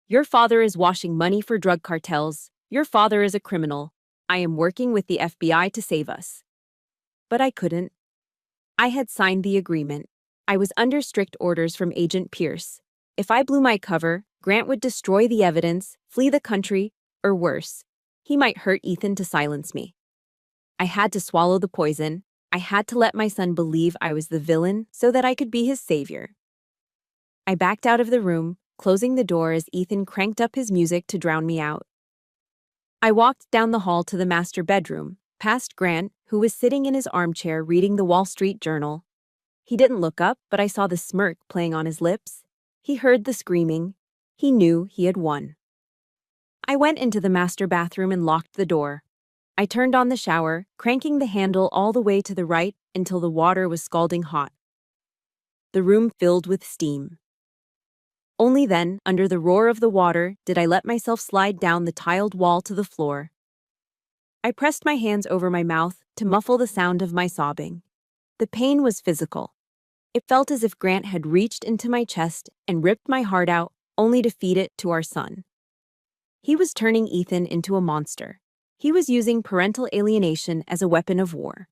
"Your father is washing money for drug cartels. Your father is a criminal. I am working with the FBI to save us." But I couldn't. I had signed the agreement. I was under strict orders from Agent Pierce. If I blew my cover, Grant would destroy the evidence, flee the country, or worse, he might hurt Ethan to silence me. I had to swallow the poison. I had to let my son believe I was the villain so that I could be his savior. I backed out of the room, closing the door as Ethan cranked up his music to drown me out. I walked down the hall to the master bedroom, past Grant, who was sitting in his armchair reading the Wall Street Journal. He didn't look up, but I saw the smirk playing on his lips. He heard the screaming. He knew he had won. I went into the master bathroom and locked the door. I turned on the shower, cranking the handle all the way to the right until the water was scalding hot. The room filled with steam. Only then, under the roar of the water, did I let myself slide down the tiled wall to the floor. I pressed my hands over my mouth to muffle the sound of my sobbing. The pain was physical. It felt as if Grant had reached into my chest and ripped my heart out, only to feed it to our son. He was turning Ethan into a monster. He was using parental alienation as a weapon of war.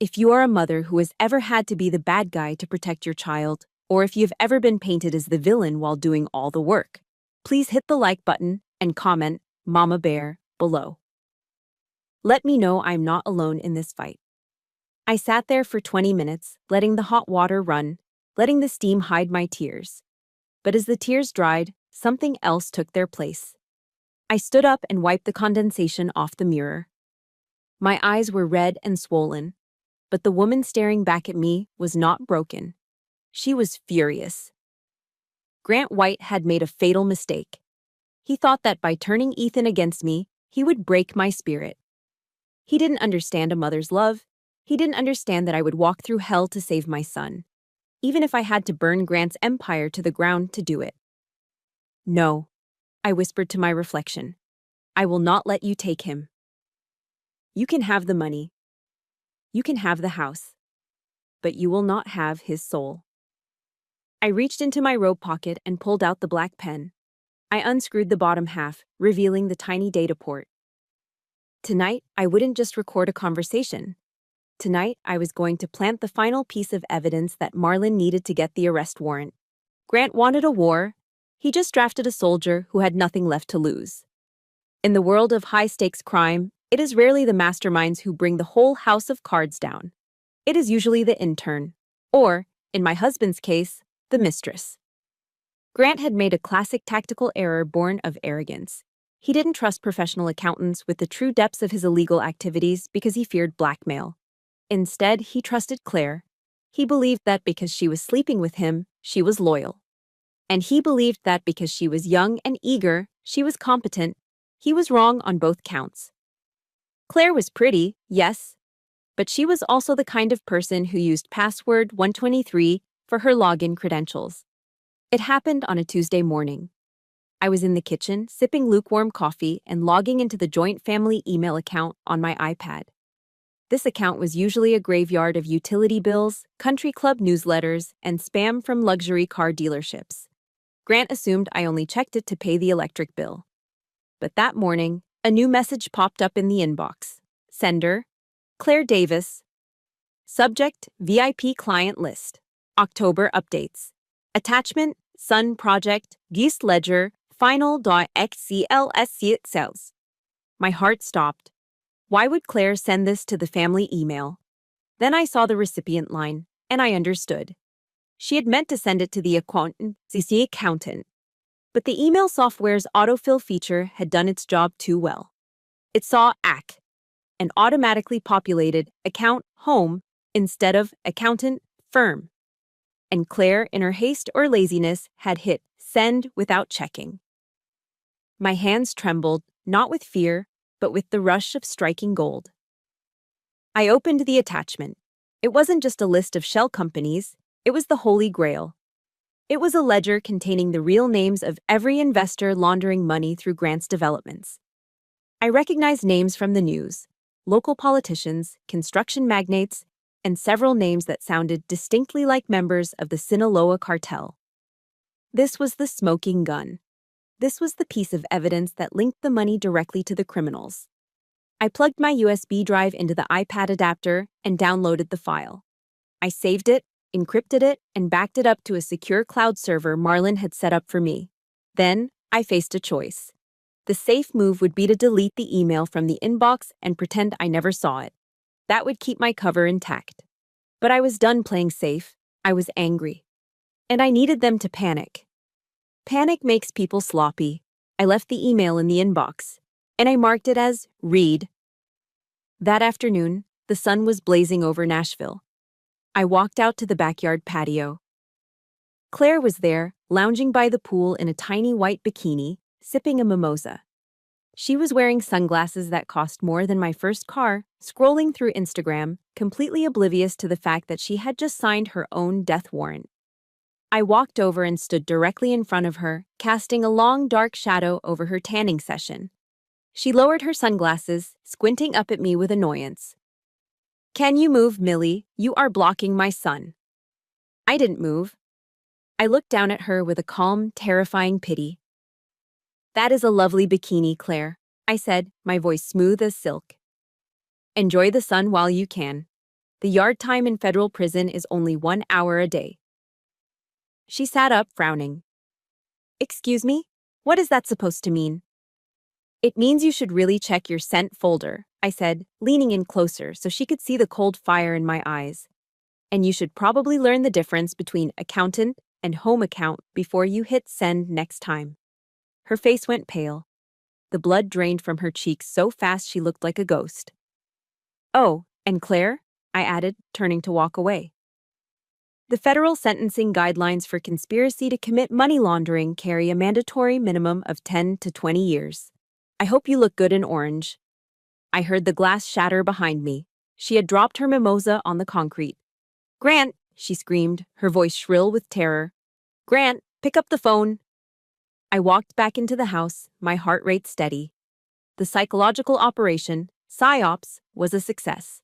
If you are a mother who has ever had to be the bad guy to protect your child, or if you've ever been painted as the villain while doing all the work. Please hit the like button and comment Mama Bear below. Let me know I'm not alone in this fight. I sat there for 20 minutes, letting the hot water run, letting the steam hide my tears. But as the tears dried, something else took their place. I stood up and wiped the condensation off the mirror. My eyes were red and swollen, but the woman staring back at me was not broken. She was furious. Grant White had made a fatal mistake. He thought that by turning Ethan against me, he would break my spirit. He didn't understand a mother's love. He didn't understand that I would walk through hell to save my son, even if I had to burn Grant's empire to the ground to do it. No, I whispered to my reflection. I will not let you take him. You can have the money. You can have the house. But you will not have his soul. I reached into my robe pocket and pulled out the black pen. I unscrewed the bottom half, revealing the tiny data port. Tonight, I wouldn't just record a conversation. Tonight, I was going to plant the final piece of evidence that Marlon needed to get the arrest warrant. Grant wanted a war. He just drafted a soldier who had nothing left to lose. In the world of high-stakes crime, it is rarely the masterminds who bring the whole house of cards down. It is usually the intern, or, in my husband's case, the mistress. Grant had made a classic tactical error born of arrogance. He didn't trust professional accountants with the true depths of his illegal activities because he feared blackmail. Instead, he trusted Claire. He believed that because she was sleeping with him, she was loyal. And he believed that because she was young and eager, she was competent. He was wrong on both counts. Claire was pretty, yes, but she was also the kind of person who used password 123 for her login credentials. It happened on a Tuesday morning. I was in the kitchen, sipping lukewarm coffee and logging into the joint family email account on my iPad. This account was usually a graveyard of utility bills, country club newsletters, and spam from luxury car dealerships. Grant assumed I only checked it to pay the electric bill. But that morning, a new message popped up in the inbox. Sender, Claire Davis. Subject, VIP client list. October updates. Attachment, Sun Project, Geist Ledger, final.xclsc cells. My heart stopped. Why would Claire send this to the family email? Then I saw the recipient line, and I understood. She had meant to send it to the accountant. But the email software's autofill feature had done its job too well. It saw AC and automatically populated account home instead of accountant firm. And Claire, in her haste or laziness, had hit send without checking. My hands trembled, not with fear, but with the rush of striking gold. I opened the attachment. It wasn't just a list of shell companies, it was the Holy Grail. It was a ledger containing the real names of every investor laundering money through Grant's developments. I recognized names from the news, local politicians, construction magnates, and several names that sounded distinctly like members of the Sinaloa cartel. This was the smoking gun. This was the piece of evidence that linked the money directly to the criminals. I plugged my USB drive into the iPad adapter and downloaded the file. I saved it, encrypted it, and backed it up to a secure cloud server Marlon had set up for me. Then, I faced a choice. The safe move would be to delete the email from the inbox and pretend I never saw it. That would keep my cover intact. But I was done playing safe. I was angry. And I needed them to panic. Panic makes people sloppy. I left the email in the inbox, and I marked it as read. That afternoon, the sun was blazing over Nashville. I walked out to the backyard patio. Claire was there, lounging by the pool in a tiny white bikini, sipping a mimosa. She was wearing sunglasses that cost more than my first car, scrolling through Instagram, completely oblivious to the fact that she had just signed her own death warrant. I walked over and stood directly in front of her, casting a long, dark shadow over her tanning session. She lowered her sunglasses, squinting up at me with annoyance. "Can you move, Millie? You are blocking my sun." I didn't move. I looked down at her with a calm, terrifying pity. "That is a lovely bikini, Claire," I said, my voice smooth as silk. "Enjoy the sun while you can. The yard time in federal prison is only 1 hour a day." She sat up, frowning. Excuse me? What is that supposed to mean? It means you should really check your sent folder, I said, leaning in closer so she could see the cold fire in my eyes. And you should probably learn the difference between accountant and home account before you hit send next time. Her face went pale. The blood drained from her cheeks so fast she looked like a ghost. Oh, and Claire? I added, turning to walk away. The federal sentencing guidelines for conspiracy to commit money laundering carry a mandatory minimum of 10 to 20 years. I hope you look good in orange. I heard the glass shatter behind me. She had dropped her mimosa on the concrete. Grant, she screamed, her voice shrill with terror. Grant, pick up the phone. I walked back into the house, my heart rate steady. The psychological operation, PSYOPs, was a success.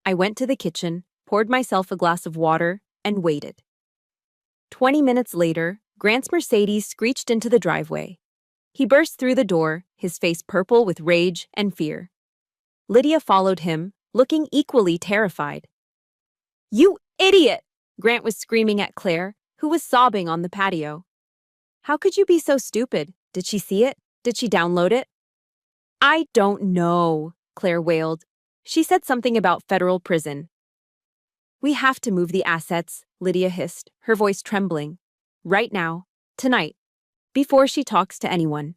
I went to the kitchen, poured myself a glass of water, and waited. 20 minutes later, Grant's Mercedes screeched into the driveway. He burst through the door, his face purple with rage and fear. Lydia followed him, looking equally terrified. You idiot! Grant was screaming at Claire, who was sobbing on the patio. How could you be so stupid? Did she see it? Did she download it? I don't know, Claire wailed. She said something about federal prison. We have to move the assets, Lydia hissed, her voice trembling. Right now, tonight, before she talks to anyone.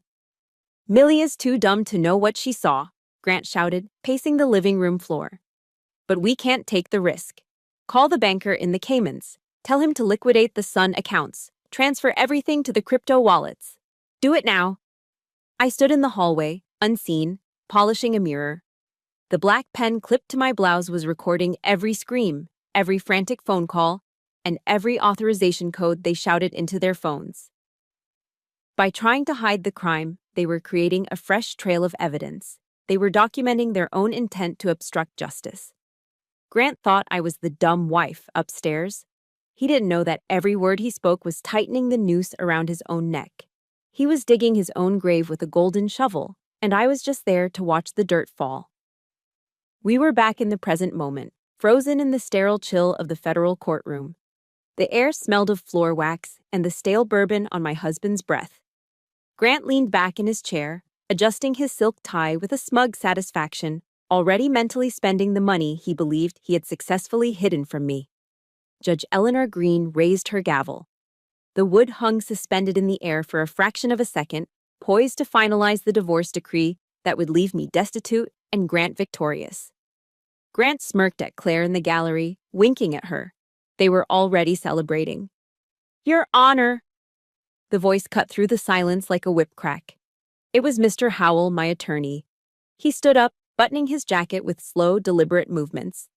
Millie is too dumb to know what she saw, Grant shouted, pacing the living room floor. But we can't take the risk. Call the banker in the Caymans. Tell him to liquidate the Sun accounts. Transfer everything to the crypto wallets. Do it now. I stood in the hallway, unseen, polishing a mirror. The black pen clipped to my blouse was recording every scream, every frantic phone call, and every authorization code they shouted into their phones. By trying to hide the crime, they were creating a fresh trail of evidence. They were documenting their own intent to obstruct justice. Grant thought I was the dumb wife upstairs. He didn't know that every word he spoke was tightening the noose around his own neck. He was digging his own grave with a golden shovel, and I was just there to watch the dirt fall. We were back in the present moment, frozen in the sterile chill of the federal courtroom. The air smelled of floor wax and the stale bourbon on my husband's breath. Grant leaned back in his chair, adjusting his silk tie with a smug satisfaction, already mentally spending the money he believed he had successfully hidden from me. Judge Eleanor Green raised her gavel. The wood hung suspended in the air for a fraction of a second, poised to finalize the divorce decree that would leave me destitute and Grant victorious. Grant smirked at Claire in the gallery, winking at her. They were already celebrating. Your Honor! The voice cut through the silence like a whip crack. It was Mr. Howell, my attorney. He stood up, buttoning his jacket with slow, deliberate movements.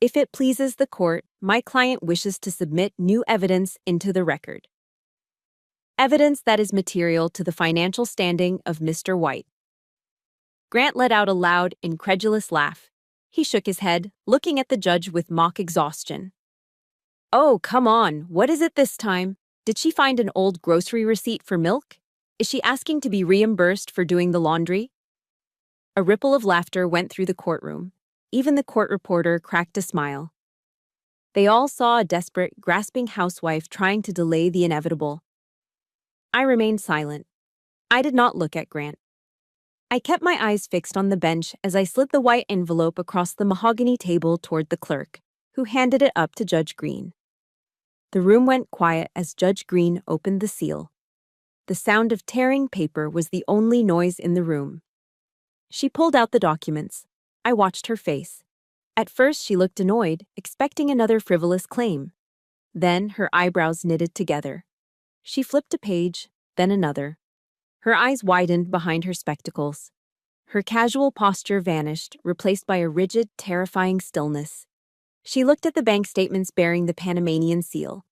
If it pleases the court, my client wishes to submit new evidence into the record. Evidence that is material to the financial standing of Mr. White. Grant let out a loud, incredulous laugh. He shook his head, looking at the judge with mock exhaustion. Oh, come on, what is it this time? Did she find an old grocery receipt for milk? Is she asking to be reimbursed for doing the laundry? A ripple of laughter went through the courtroom. Even the court reporter cracked a smile. They all saw a desperate, grasping housewife trying to delay the inevitable. I remained silent. I did not look at Grant. I kept my eyes fixed on the bench as I slid the white envelope across the mahogany table toward the clerk, who handed it up to Judge Green. The room went quiet as Judge Green opened the seal. The sound of tearing paper was the only noise in the room. She pulled out the documents. I watched her face. At first she looked annoyed, expecting another frivolous claim. Then her eyebrows knitted together. She flipped a page, then another. Her eyes widened behind her spectacles. Her casual posture vanished, replaced by a rigid, terrifying stillness. She looked at the bank statements bearing the Panamanian seal.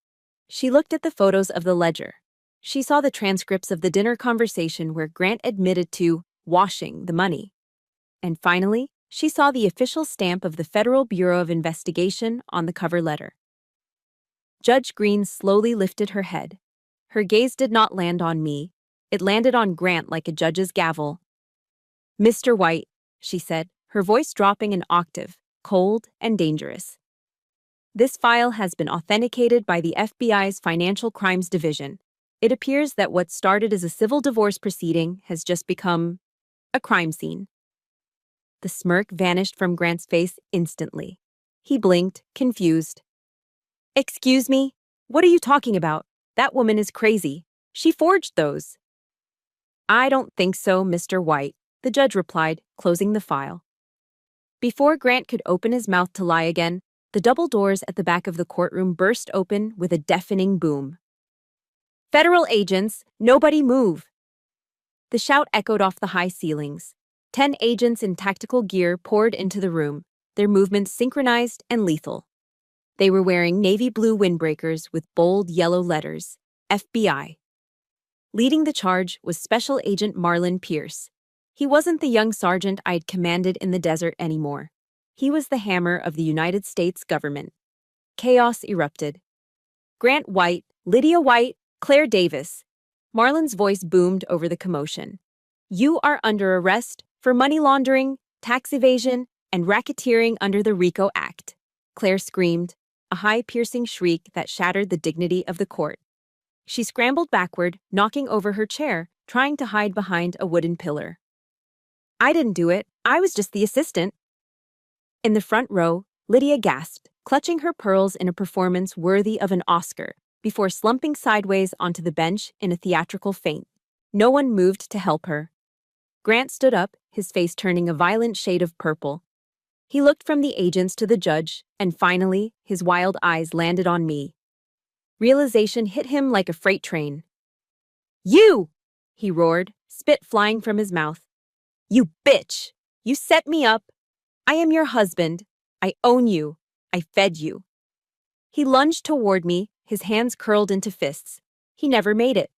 She looked at the photos of the ledger. She saw the transcripts of the dinner conversation where Grant admitted to washing the money. And finally, she saw the official stamp of the Federal Bureau of Investigation on the cover letter. Judge Green slowly lifted her head. Her gaze did not land on me. It landed on Grant like a judge's gavel. Mr. White, she said, her voice dropping an octave, cold and dangerous. This file has been authenticated by the FBI's Financial Crimes Division. It appears that what started as a civil divorce proceeding has just become a crime scene. The smirk vanished from Grant's face instantly. He blinked, confused. Excuse me? What are you talking about? That woman is crazy. She forged those. I don't think so, Mr. White, the judge replied, closing the file. Before Grant could open his mouth to lie again, the double doors at the back of the courtroom burst open with a deafening boom. Federal agents, nobody move! The shout echoed off the high ceilings. 10 agents in tactical gear poured into the room, their movements synchronized and lethal. They were wearing navy blue windbreakers with bold yellow letters, FBI. Leading the charge was Special Agent Marlon Pierce. He wasn't the young sergeant I'd commanded in the desert anymore. He was the hammer of the United States government. Chaos erupted. Grant White, Lydia White, Claire Davis. Marlon's voice boomed over the commotion. You are under arrest for money laundering, tax evasion, and racketeering under the RICO Act. Claire screamed, a high piercing shriek that shattered the dignity of the court. She scrambled backward, knocking over her chair, trying to hide behind a wooden pillar. I didn't do it. I was just the assistant. In the front row, Lydia gasped, clutching her pearls in a performance worthy of an Oscar, before slumping sideways onto the bench in a theatrical faint. No one moved to help her. Grant stood up, his face turning a violent shade of purple. He looked from the agents to the judge, and finally, his wild eyes landed on me. Realization hit him like a freight train. You! He roared, spit flying from his mouth. You bitch! You set me up! I am your husband. I own you. I fed you. He lunged toward me, his hands curled into fists. He never made it.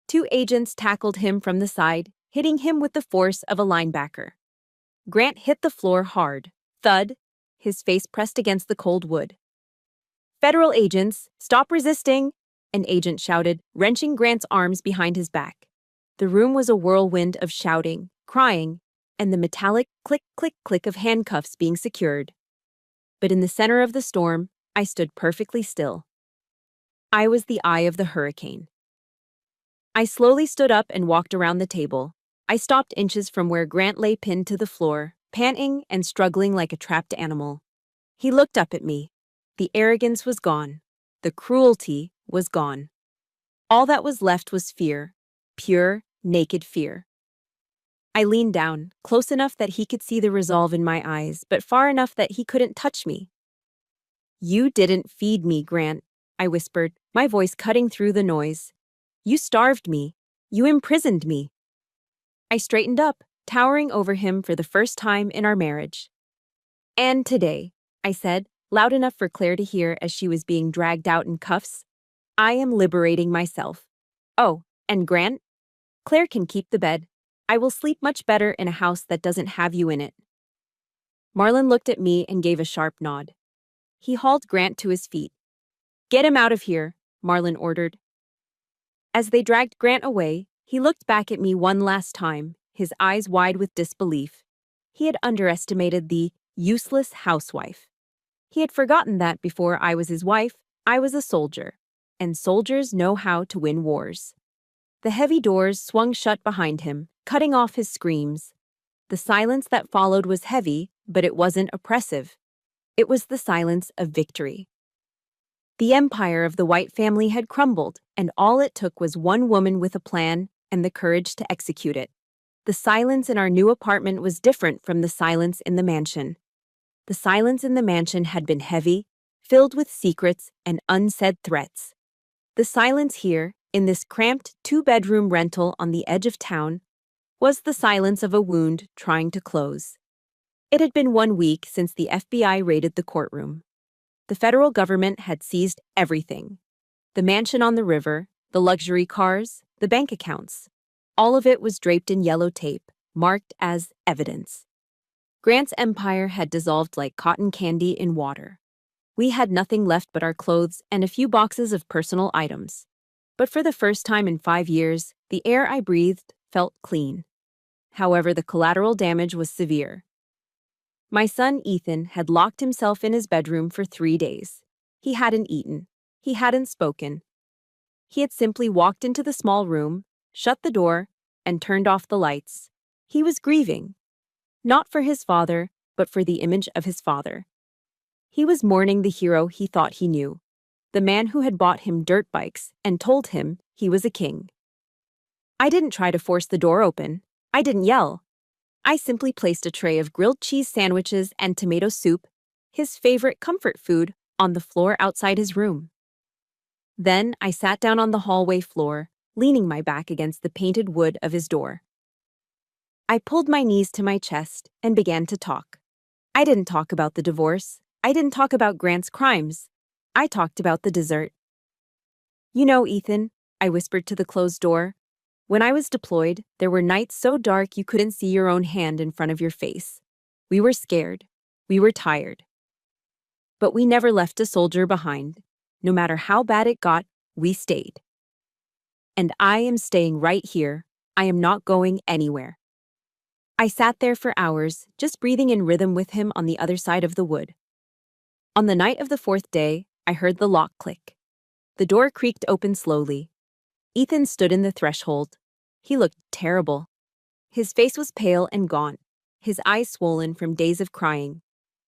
2 agents tackled him from the side, hitting him with the force of a linebacker. Grant hit the floor hard. Thud, his face pressed against the cold wood. Federal agents, stop resisting! An agent shouted, wrenching Grant's arms behind his back. The room was a whirlwind of shouting, crying, and the metallic click-click-click of handcuffs being secured. But in the center of the storm, I stood perfectly still. I was the eye of the hurricane. I slowly stood up and walked around the table. I stopped inches from where Grant lay pinned to the floor, panting and struggling like a trapped animal. He looked up at me. The arrogance was gone. The cruelty was gone. All that was left was fear. Pure, naked fear. I leaned down, close enough that he could see the resolve in my eyes, but far enough that he couldn't touch me. You didn't feed me, Grant, I whispered, my voice cutting through the noise. You starved me. You imprisoned me. I straightened up, towering over him for the first time in our marriage. And today, I said, loud enough for Claire to hear as she was being dragged out in cuffs, I am liberating myself. Oh, and Grant? Claire can keep the bed. I will sleep much better in a house that doesn't have you in it. Marlon looked at me and gave a sharp nod. He hauled Grant to his feet. Get him out of here, Marlon ordered. As they dragged Grant away, he looked back at me one last time, his eyes wide with disbelief. He had underestimated the useless housewife. He had forgotten that before I was his wife, I was a soldier, and soldiers know how to win wars. The heavy doors swung shut behind him, cutting off his screams. The silence that followed was heavy, but it wasn't oppressive. It was the silence of victory. The empire of the White family had crumbled, and all it took was one woman with a plan and the courage to execute it. The silence in our new apartment was different from the silence in the mansion. The silence in the mansion had been heavy, filled with secrets and unsaid threats. The silence here, in this cramped 2-bedroom rental on the edge of town, was the silence of a wound trying to close. It had been 1 week since the FBI raided the courtroom. The federal government had seized everything. The mansion on the river, the luxury cars, the bank accounts. All of it was draped in yellow tape, marked as evidence. Grant's empire had dissolved like cotton candy in water. We had nothing left but our clothes and a few boxes of personal items. But for the first time in 5 years, the air I breathed felt clean. However, the collateral damage was severe. My son Ethan had locked himself in his bedroom for 3 days. He hadn't eaten. He hadn't spoken. He had simply walked into the small room, shut the door, and turned off the lights. He was grieving. Not for his father, but for the image of his father. He was mourning the hero he thought he knew, the man who had bought him dirt bikes and told him he was a king. I didn't try to force the door open. I didn't yell. I simply placed a tray of grilled cheese sandwiches and tomato soup, his favorite comfort food, on the floor outside his room. Then I sat down on the hallway floor, leaning my back against the painted wood of his door. I pulled my knees to my chest and began to talk. I didn't talk about the divorce. I didn't talk about Grant's crimes. I talked about the dessert. You know, Ethan, I whispered to the closed door, when I was deployed, there were nights so dark you couldn't see your own hand in front of your face. We were scared. We were tired. But we never left a soldier behind. No matter how bad it got, we stayed. And I am staying right here. I am not going anywhere. I sat there for hours, just breathing in rhythm with him on the other side of the wood. On the night of the 4th day, I heard the lock click. The door creaked open slowly. Ethan stood in the threshold. He looked terrible. His face was pale and gaunt, his eyes swollen from days of crying.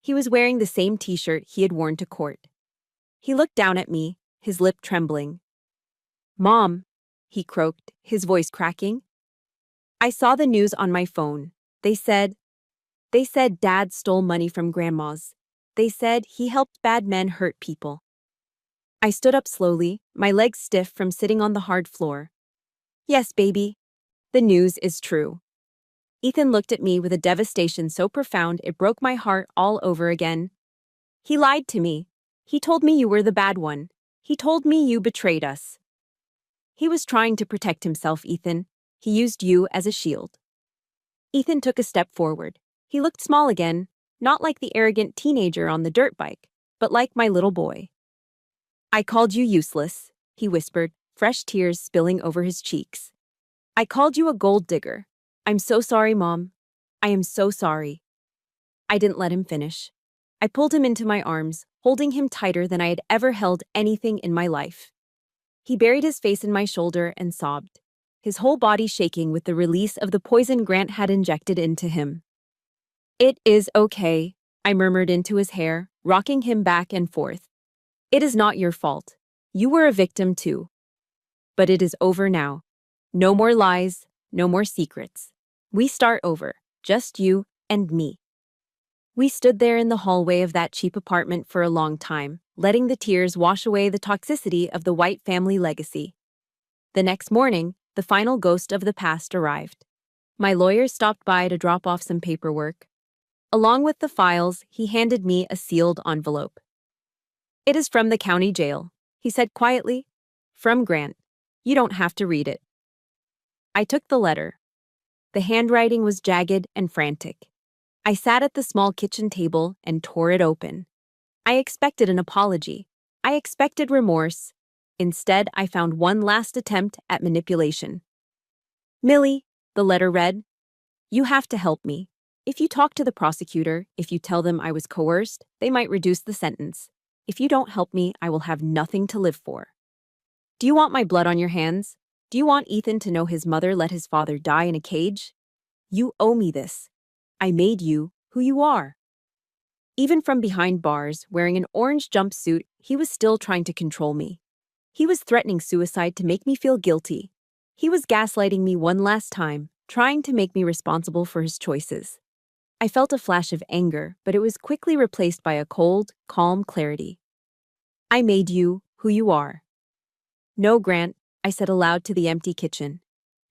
He was wearing the same t-shirt he had worn to court. He looked down at me, his lip trembling. "Mom," he croaked, his voice cracking. I saw the news on my phone. They said Dad stole money from Grandma's. They said he helped bad men hurt people. I stood up slowly, my legs stiff from sitting on the hard floor. Yes, baby. The news is true. Ethan looked at me with a devastation so profound it broke my heart all over again. He lied to me. He told me you were the bad one. He told me you betrayed us. He was trying to protect himself, Ethan. He used you as a shield. Ethan took a step forward. He looked small again, not like the arrogant teenager on the dirt bike, but like my little boy. I called you useless, he whispered, fresh tears spilling over his cheeks. I called you a gold digger. I'm so sorry, Mom. I am so sorry. I didn't let him finish. I pulled him into my arms, holding him tighter than I had ever held anything in my life. He buried his face in my shoulder and sobbed, his whole body shaking with the release of the poison Grant had injected into him. It is okay, I murmured into his hair, rocking him back and forth. It is not your fault. You were a victim too. But it is over now. No more lies, no more secrets. We start over, just you and me. We stood there in the hallway of that cheap apartment for a long time, letting the tears wash away the toxicity of the White family legacy. The next morning, the final ghost of the past arrived. My lawyer stopped by to drop off some paperwork. Along with the files, he handed me a sealed envelope. It is from the county jail, he said quietly. From Grant. You don't have to read it. I took the letter. The handwriting was jagged and frantic. I sat at the small kitchen table and tore it open. I expected an apology. I expected remorse. Instead, I found one last attempt at manipulation. Millie, the letter read, you have to help me. If you talk to the prosecutor, if you tell them I was coerced, they might reduce the sentence. If you don't help me, I will have nothing to live for. Do you want my blood on your hands? Do you want Ethan to know his mother let his father die in a cage? You owe me this. I made you who you are. Even from behind bars, wearing an orange jumpsuit, he was still trying to control me. He was threatening suicide to make me feel guilty. He was gaslighting me one last time, trying to make me responsible for his choices. I felt a flash of anger, but it was quickly replaced by a cold, calm clarity. I made you who you are. No, Grant, I said aloud to the empty kitchen.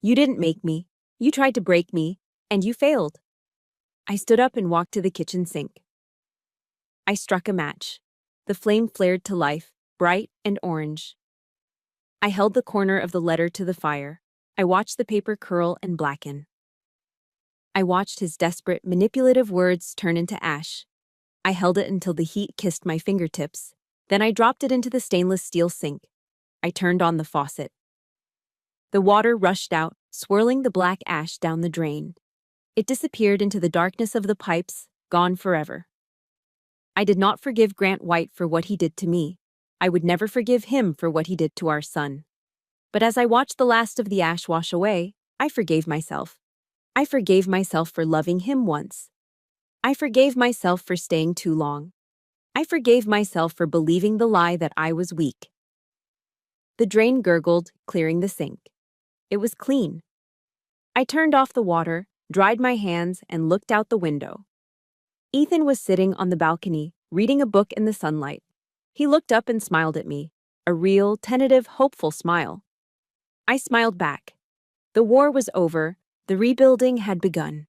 You didn't make me. You tried to break me, and you failed. I stood up and walked to the kitchen sink. I struck a match. The flame flared to life, bright and orange. I held the corner of the letter to the fire. I watched the paper curl and blacken. I watched his desperate, manipulative words turn into ash. I held it until the heat kissed my fingertips. Then I dropped it into the stainless steel sink. I turned on the faucet. The water rushed out, swirling the black ash down the drain. It disappeared into the darkness of the pipes, gone forever. I did not forgive Grant White for what he did to me. I would never forgive him for what he did to our son. But as I watched the last of the ash wash away, I forgave myself. I forgave myself for loving him once. I forgave myself for staying too long. I forgave myself for believing the lie that I was weak. The drain gurgled, clearing the sink. It was clean. I turned off the water, dried my hands, and looked out the window. Ethan was sitting on the balcony, reading a book in the sunlight. He looked up and smiled at me, a real, tentative, hopeful smile. I smiled back. The war was over, the rebuilding had begun.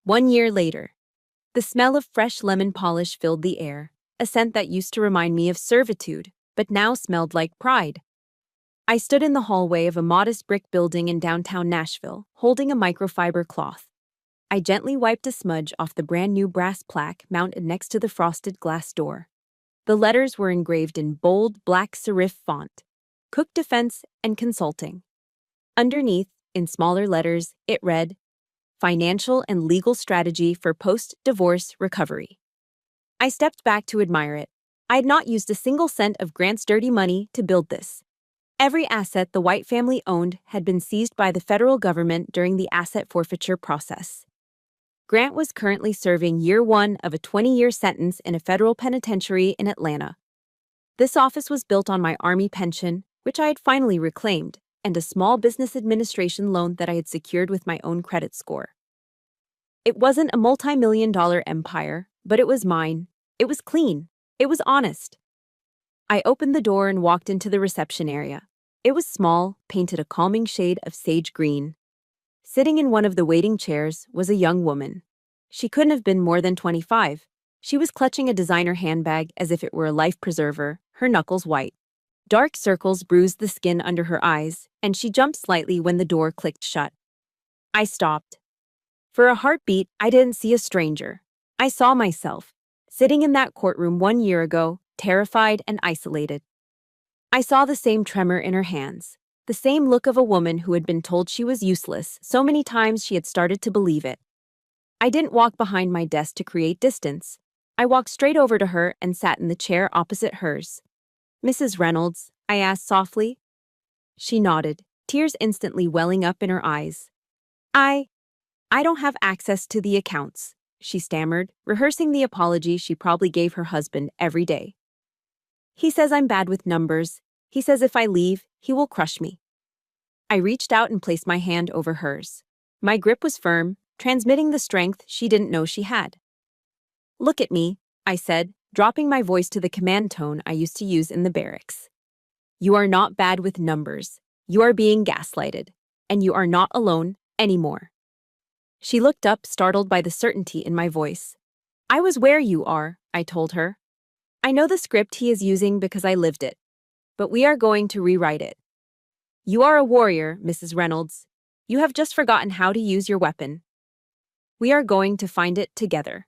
1 year later, the smell of fresh lemon polish filled the air, a scent that used to remind me of servitude, but now smelled like pride. I stood in the hallway of a modest brick building in downtown Nashville, holding a microfiber cloth. I gently wiped a smudge off the brand-new brass plaque mounted next to the frosted glass door. The letters were engraved in bold, black serif font, Cook Defense and Consulting. Underneath, in smaller letters, it read, Financial and Legal Strategy for Post-Divorce Recovery. I stepped back to admire it. I had not used a single cent of Grant's dirty money to build this. Every asset the White family owned had been seized by the federal government during the asset forfeiture process. Grant was currently serving year 1 of a 20-year sentence in a federal penitentiary in Atlanta. This office was built on my Army pension, which I had finally reclaimed, and a small business administration loan that I had secured with my own credit score. It wasn't a multi-million-dollar empire, but it was mine. It was clean. It was honest. I opened the door and walked into the reception area. It was small, painted a calming shade of sage green. Sitting in one of the waiting chairs was a young woman. She couldn't have been more than 25. She was clutching a designer handbag as if it were a life preserver, her knuckles white. Dark circles bruised the skin under her eyes, and she jumped slightly when the door clicked shut. I stopped. For a heartbeat, I didn't see a stranger. I saw myself, sitting in that courtroom 1 year ago, terrified and isolated. I saw the same tremor in her hands, the same look of a woman who had been told she was useless so many times she had started to believe it. I didn't walk behind my desk to create distance. I walked straight over to her and sat in the chair opposite hers. Mrs. Reynolds, I asked softly. She nodded, tears instantly welling up in her eyes. I don't have access to the accounts, she stammered, rehearsing the apology she probably gave her husband every day. He says I'm bad with numbers. He says if I leave, he will crush me. I reached out and placed my hand over hers. My grip was firm, transmitting the strength she didn't know she had. Look at me, I said, dropping my voice to the command tone I used to use in the barracks. You are not bad with numbers. You are being gaslighted, and you are not alone anymore. She looked up, startled by the certainty in my voice. I was where you are, I told her. I know the script he is using because I lived it, but we are going to rewrite it. You are a warrior, Mrs. Reynolds. You have just forgotten how to use your weapon. We are going to find it together.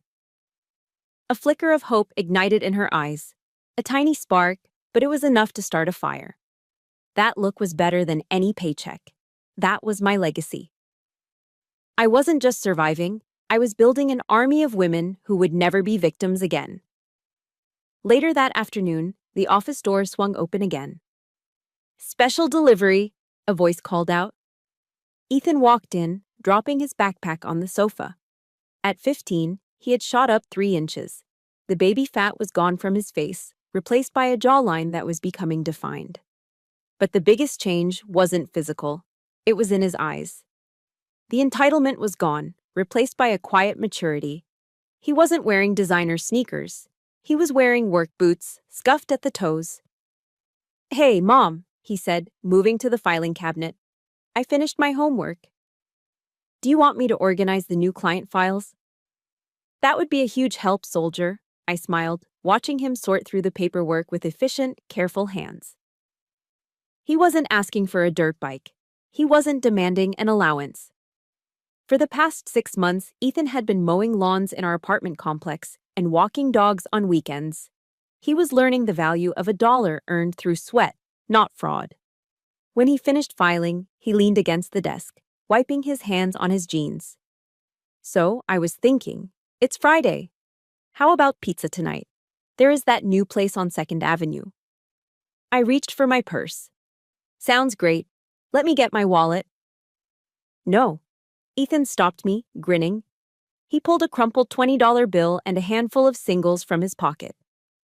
A flicker of hope ignited in her eyes. A tiny spark, but it was enough to start a fire. That look was better than any paycheck. That was my legacy. I wasn't just surviving, I was building an army of women who would never be victims again. Later that afternoon, the office door swung open again. Special delivery, a voice called out. Ethan walked in, dropping his backpack on the sofa. At 15, he had shot up 3 inches. The baby fat was gone from his face, replaced by a jawline that was becoming defined. But the biggest change wasn't physical. It was in his eyes. The entitlement was gone, replaced by a quiet maturity. He wasn't wearing designer sneakers. He was wearing work boots, scuffed at the toes. Hey, Mom, he said, moving to the filing cabinet. I finished my homework. Do you want me to organize the new client files? That would be a huge help, soldier, I smiled, watching him sort through the paperwork with efficient, careful hands. He wasn't asking for a dirt bike. He wasn't demanding an allowance. For the past 6 months, Ethan had been mowing lawns in our apartment complex and walking dogs on weekends. He was learning the value of $1 earned through sweat, not fraud. When he finished filing, he leaned against the desk, wiping his hands on his jeans. So I was thinking, It's Friday. How about pizza tonight? There is that new place on 2nd Avenue. I reached for my purse. Sounds great. Let me get my wallet. No. Ethan stopped me, grinning. He pulled a crumpled $20 bill and a handful of singles from his pocket.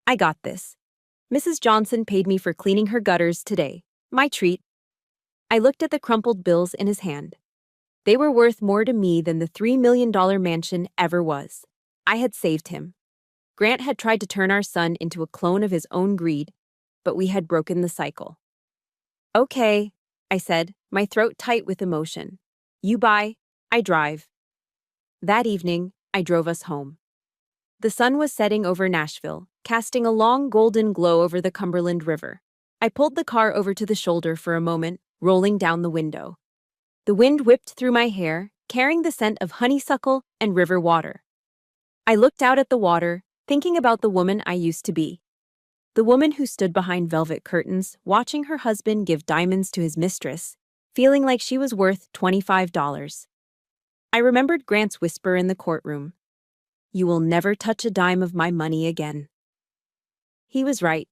I got this. Mrs. Johnson paid me for cleaning her gutters today. My treat. I looked at the crumpled bills in his hand. They were worth more to me than the $3 million mansion ever was. I had saved him. Grant had tried to turn our son into a clone of his own greed, but we had broken the cycle. Okay, I said, my throat tight with emotion. You buy, I drive. That evening, I drove us home. The sun was setting over Nashville, casting a long golden glow over the Cumberland River. I pulled the car over to the shoulder for a moment, rolling down the window. The wind whipped through my hair, carrying the scent of honeysuckle and river water. I looked out at the water, thinking about the woman I used to be. The woman who stood behind velvet curtains, watching her husband give diamonds to his mistress, feeling like she was worth $25. I remembered Grant's whisper in the courtroom. You will never touch a dime of my money again. He was right.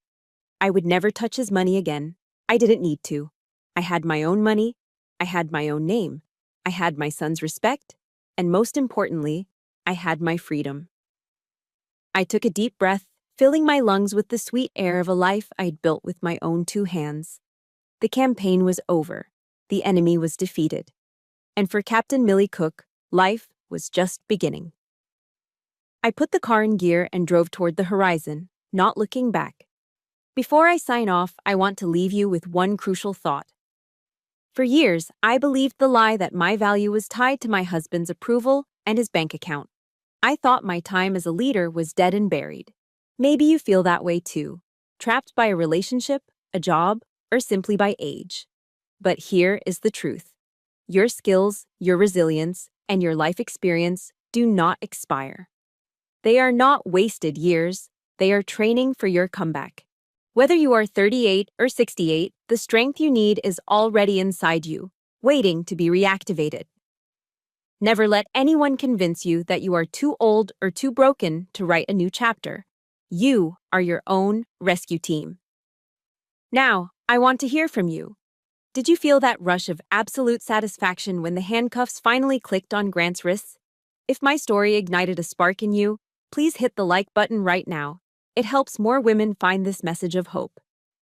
I would never touch his money again. I didn't need to. I had my own money. I had my own name. I had my son's respect. And most importantly, I had my freedom. I took a deep breath, filling my lungs with the sweet air of a life I'd built with my own 2 hands. The campaign was over. The enemy was defeated. And for Captain Millie Cook, life was just beginning. I put the car in gear and drove toward the horizon, not looking back. Before I sign off, I want to leave you with one crucial thought. For years, I believed the lie that my value was tied to my husband's approval and his bank account. I thought my time as a leader was dead and buried. Maybe you feel that way too, trapped by a relationship, a job, or simply by age. But here is the truth. Your skills, your resilience, and your life experience do not expire. They are not wasted years. They are training for your comeback. Whether you are 38 or 68, the strength you need is already inside you, waiting to be reactivated. Never let anyone convince you that you are too old or too broken to write a new chapter. You are your own rescue team. Now, I want to hear from you. Did you feel that rush of absolute satisfaction when the handcuffs finally clicked on Grant's wrists? If my story ignited a spark in you, please hit the like button right now. It helps more women find this message of hope.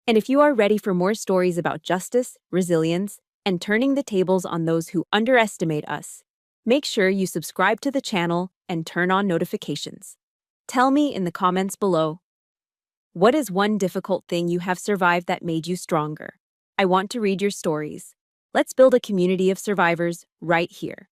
And if you are ready for more stories about justice, resilience, and turning the tables on those who underestimate us, make sure you subscribe to the channel and turn on notifications. Tell me in the comments below, what is one difficult thing you have survived that made you stronger? I want to read your stories. Let's build a community of survivors right here.